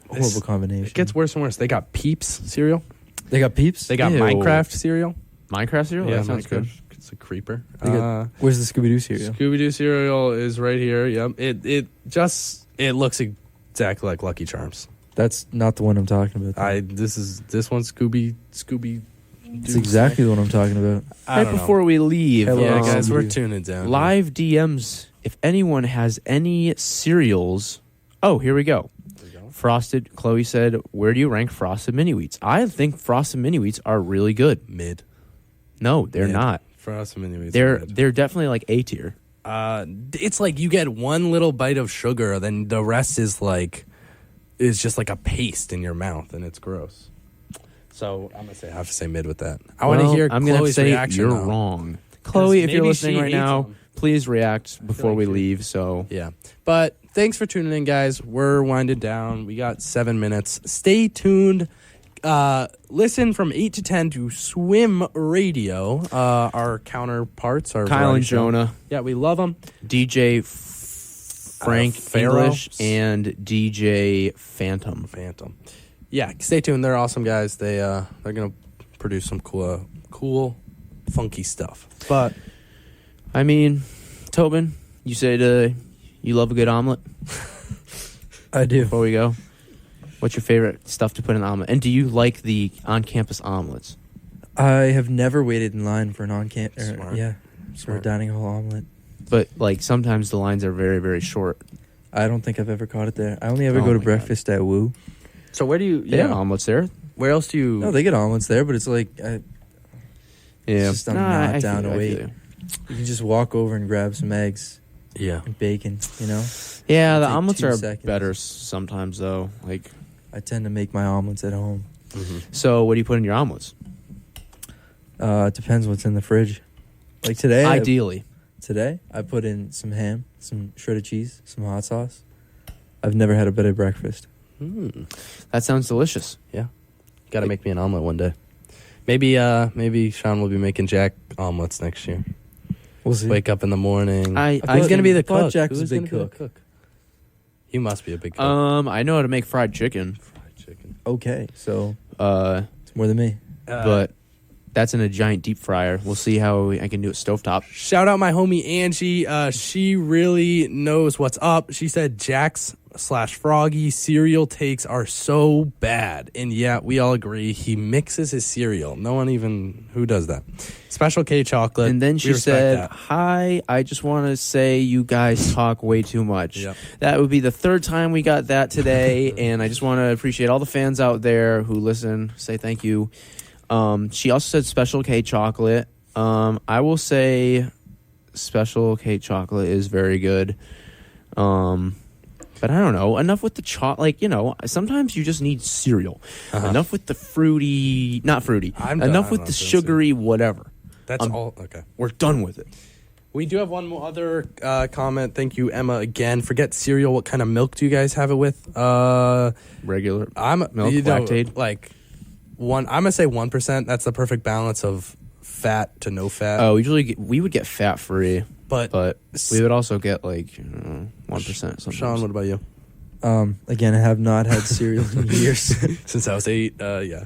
horrible combination. It gets worse and worse. They got Peeps cereal. They got Peeps. They got Ew. Minecraft cereal. Minecraft cereal? Yeah, That sounds good. It's a creeper. They got- Where's the Scooby-Doo cereal? Scooby-Doo cereal is right here. Yep. It looks exactly like Lucky Charms. That's not the one I'm talking about. This one's Scooby. It's exactly the one I'm talking about. Right before we leave, Hello, Yeah, guys, we're Scooby-Doo. tuning down. live DMs. If anyone has any cereals, oh, here we go. Frosted. Chloe said, "Where do you rank Frosted Mini Wheats?" I think Frosted Mini Wheats are really good. Mid. No, they're Mid. not. Frosted Mini Wheats. They're definitely like A tier. It's like you get one little bite of sugar, then the rest is just like a paste in your mouth, and it's gross. So I'm gonna say I have to say mid with that. I want to Well, hear I'm gonna Chloe's say reaction. you're though. wrong, Chloe. If you're maybe listening she right hates now, them. please react before like we she- leave. So Yeah. But thanks for tuning in, guys. We're winding down. We got 7 minutes. Stay tuned. Listen from 8 to 10 to Swim Radio. Our counterparts are Kyle and Jonah, Yeah, we love them. DJ Frank Pharaoh. English, and DJ Phantom. Yeah, stay tuned. They're awesome guys. They're gonna produce some cool, funky stuff. But I mean, Tobin, you said you love a good omelet. I do. Before we go, what's your favorite stuff to put in an omelet? And do you like the on-campus omelets? I have never waited in line for an on-campus. Smart. Yeah, for a dining hall omelet. But like sometimes the lines are very, very short. I don't think I've ever caught it there. I only ever Oh go to my breakfast at Woo. so where do you? They have omelets there. Where else do you? No, they get omelets there, but it's like Yeah, just I'm not I down feel to you, I wait. feel you. you can just walk over and grab some eggs yeah. and bacon. You know, Yeah, the Take omelets 2 are seconds. better sometimes though. Like, I tend to make my omelets at home. so what do you put in your omelets? It depends what's in the fridge. Like today, Ideally, I put in some ham, some shredded cheese, some hot sauce. I've never had a better breakfast. that sounds delicious. Got to make me an omelet one day. Maybe Sean will be making Jack omelets next year. We'll see. Wake up in the morning. I Who's gonna be the thought cook? Jack was a Who's big gonna be the cook. You must be a big cook. I know how to make fried chicken. Fried chicken. Okay, so Uh, it's more than me. but that's in a giant deep fryer. We'll see how I can do it stovetop. Shout out my homie Angie. She really knows what's up. She said Jax/Froggy cereal takes are so bad. And yeah, we all agree. He mixes his cereal. No one even who does that. Special K chocolate. And then We she respect said, that. "Hi, I just want to say you guys talk way too much." Yep. That would be the third time we got that today, and I just want to appreciate all the fans out there who listen. Say thank you. She also said Special K chocolate. I will say Special K chocolate is very good. But I don't know. Enough with the like, sometimes you just need cereal. Enough with the fruity, not fruity. I'm Enough done. with I'm the not doing sugary whatever. That's all. Okay. We're done with it. We do have one more other comment. Thank you, Emma, again. Forget cereal. What kind of milk do you guys have it with? Regular I'm milk, Lactaid? like I'm gonna say 1%. That's the perfect balance of fat to no fat. Oh, we would get fat free, but we would also get like 1%. Sean, what about you? Again, I have not had cereal in years. Since I was 8, yeah.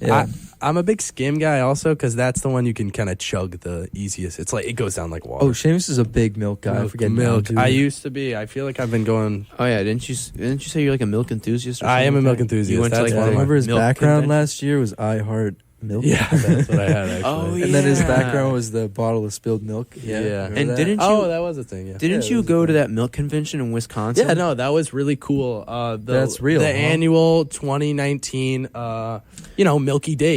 Yeah. I'm a big skim guy also because that's the one you can kind of chug the easiest. It's like it goes down like water. Oh, Seamus is a big milk guy. I forget milk. now, I dude. used to be. I feel like I've been going. Oh yeah, didn't you say you're like a milk enthusiast? Or I am something a milk that? enthusiast. You went to That's like I one of my remember his milk background convention? last year was I Heart milk. Yeah, that's what I had actually. Oh, And then his yeah. background was the bottle of spilled milk. Yeah. Remember And that? didn't you? Oh, that was a thing. Yeah. Didn't Yeah, you it was go a to thing. that milk convention in Wisconsin? Yeah, no, that was really cool. That's real, The huh? annual 2019, Milky Day.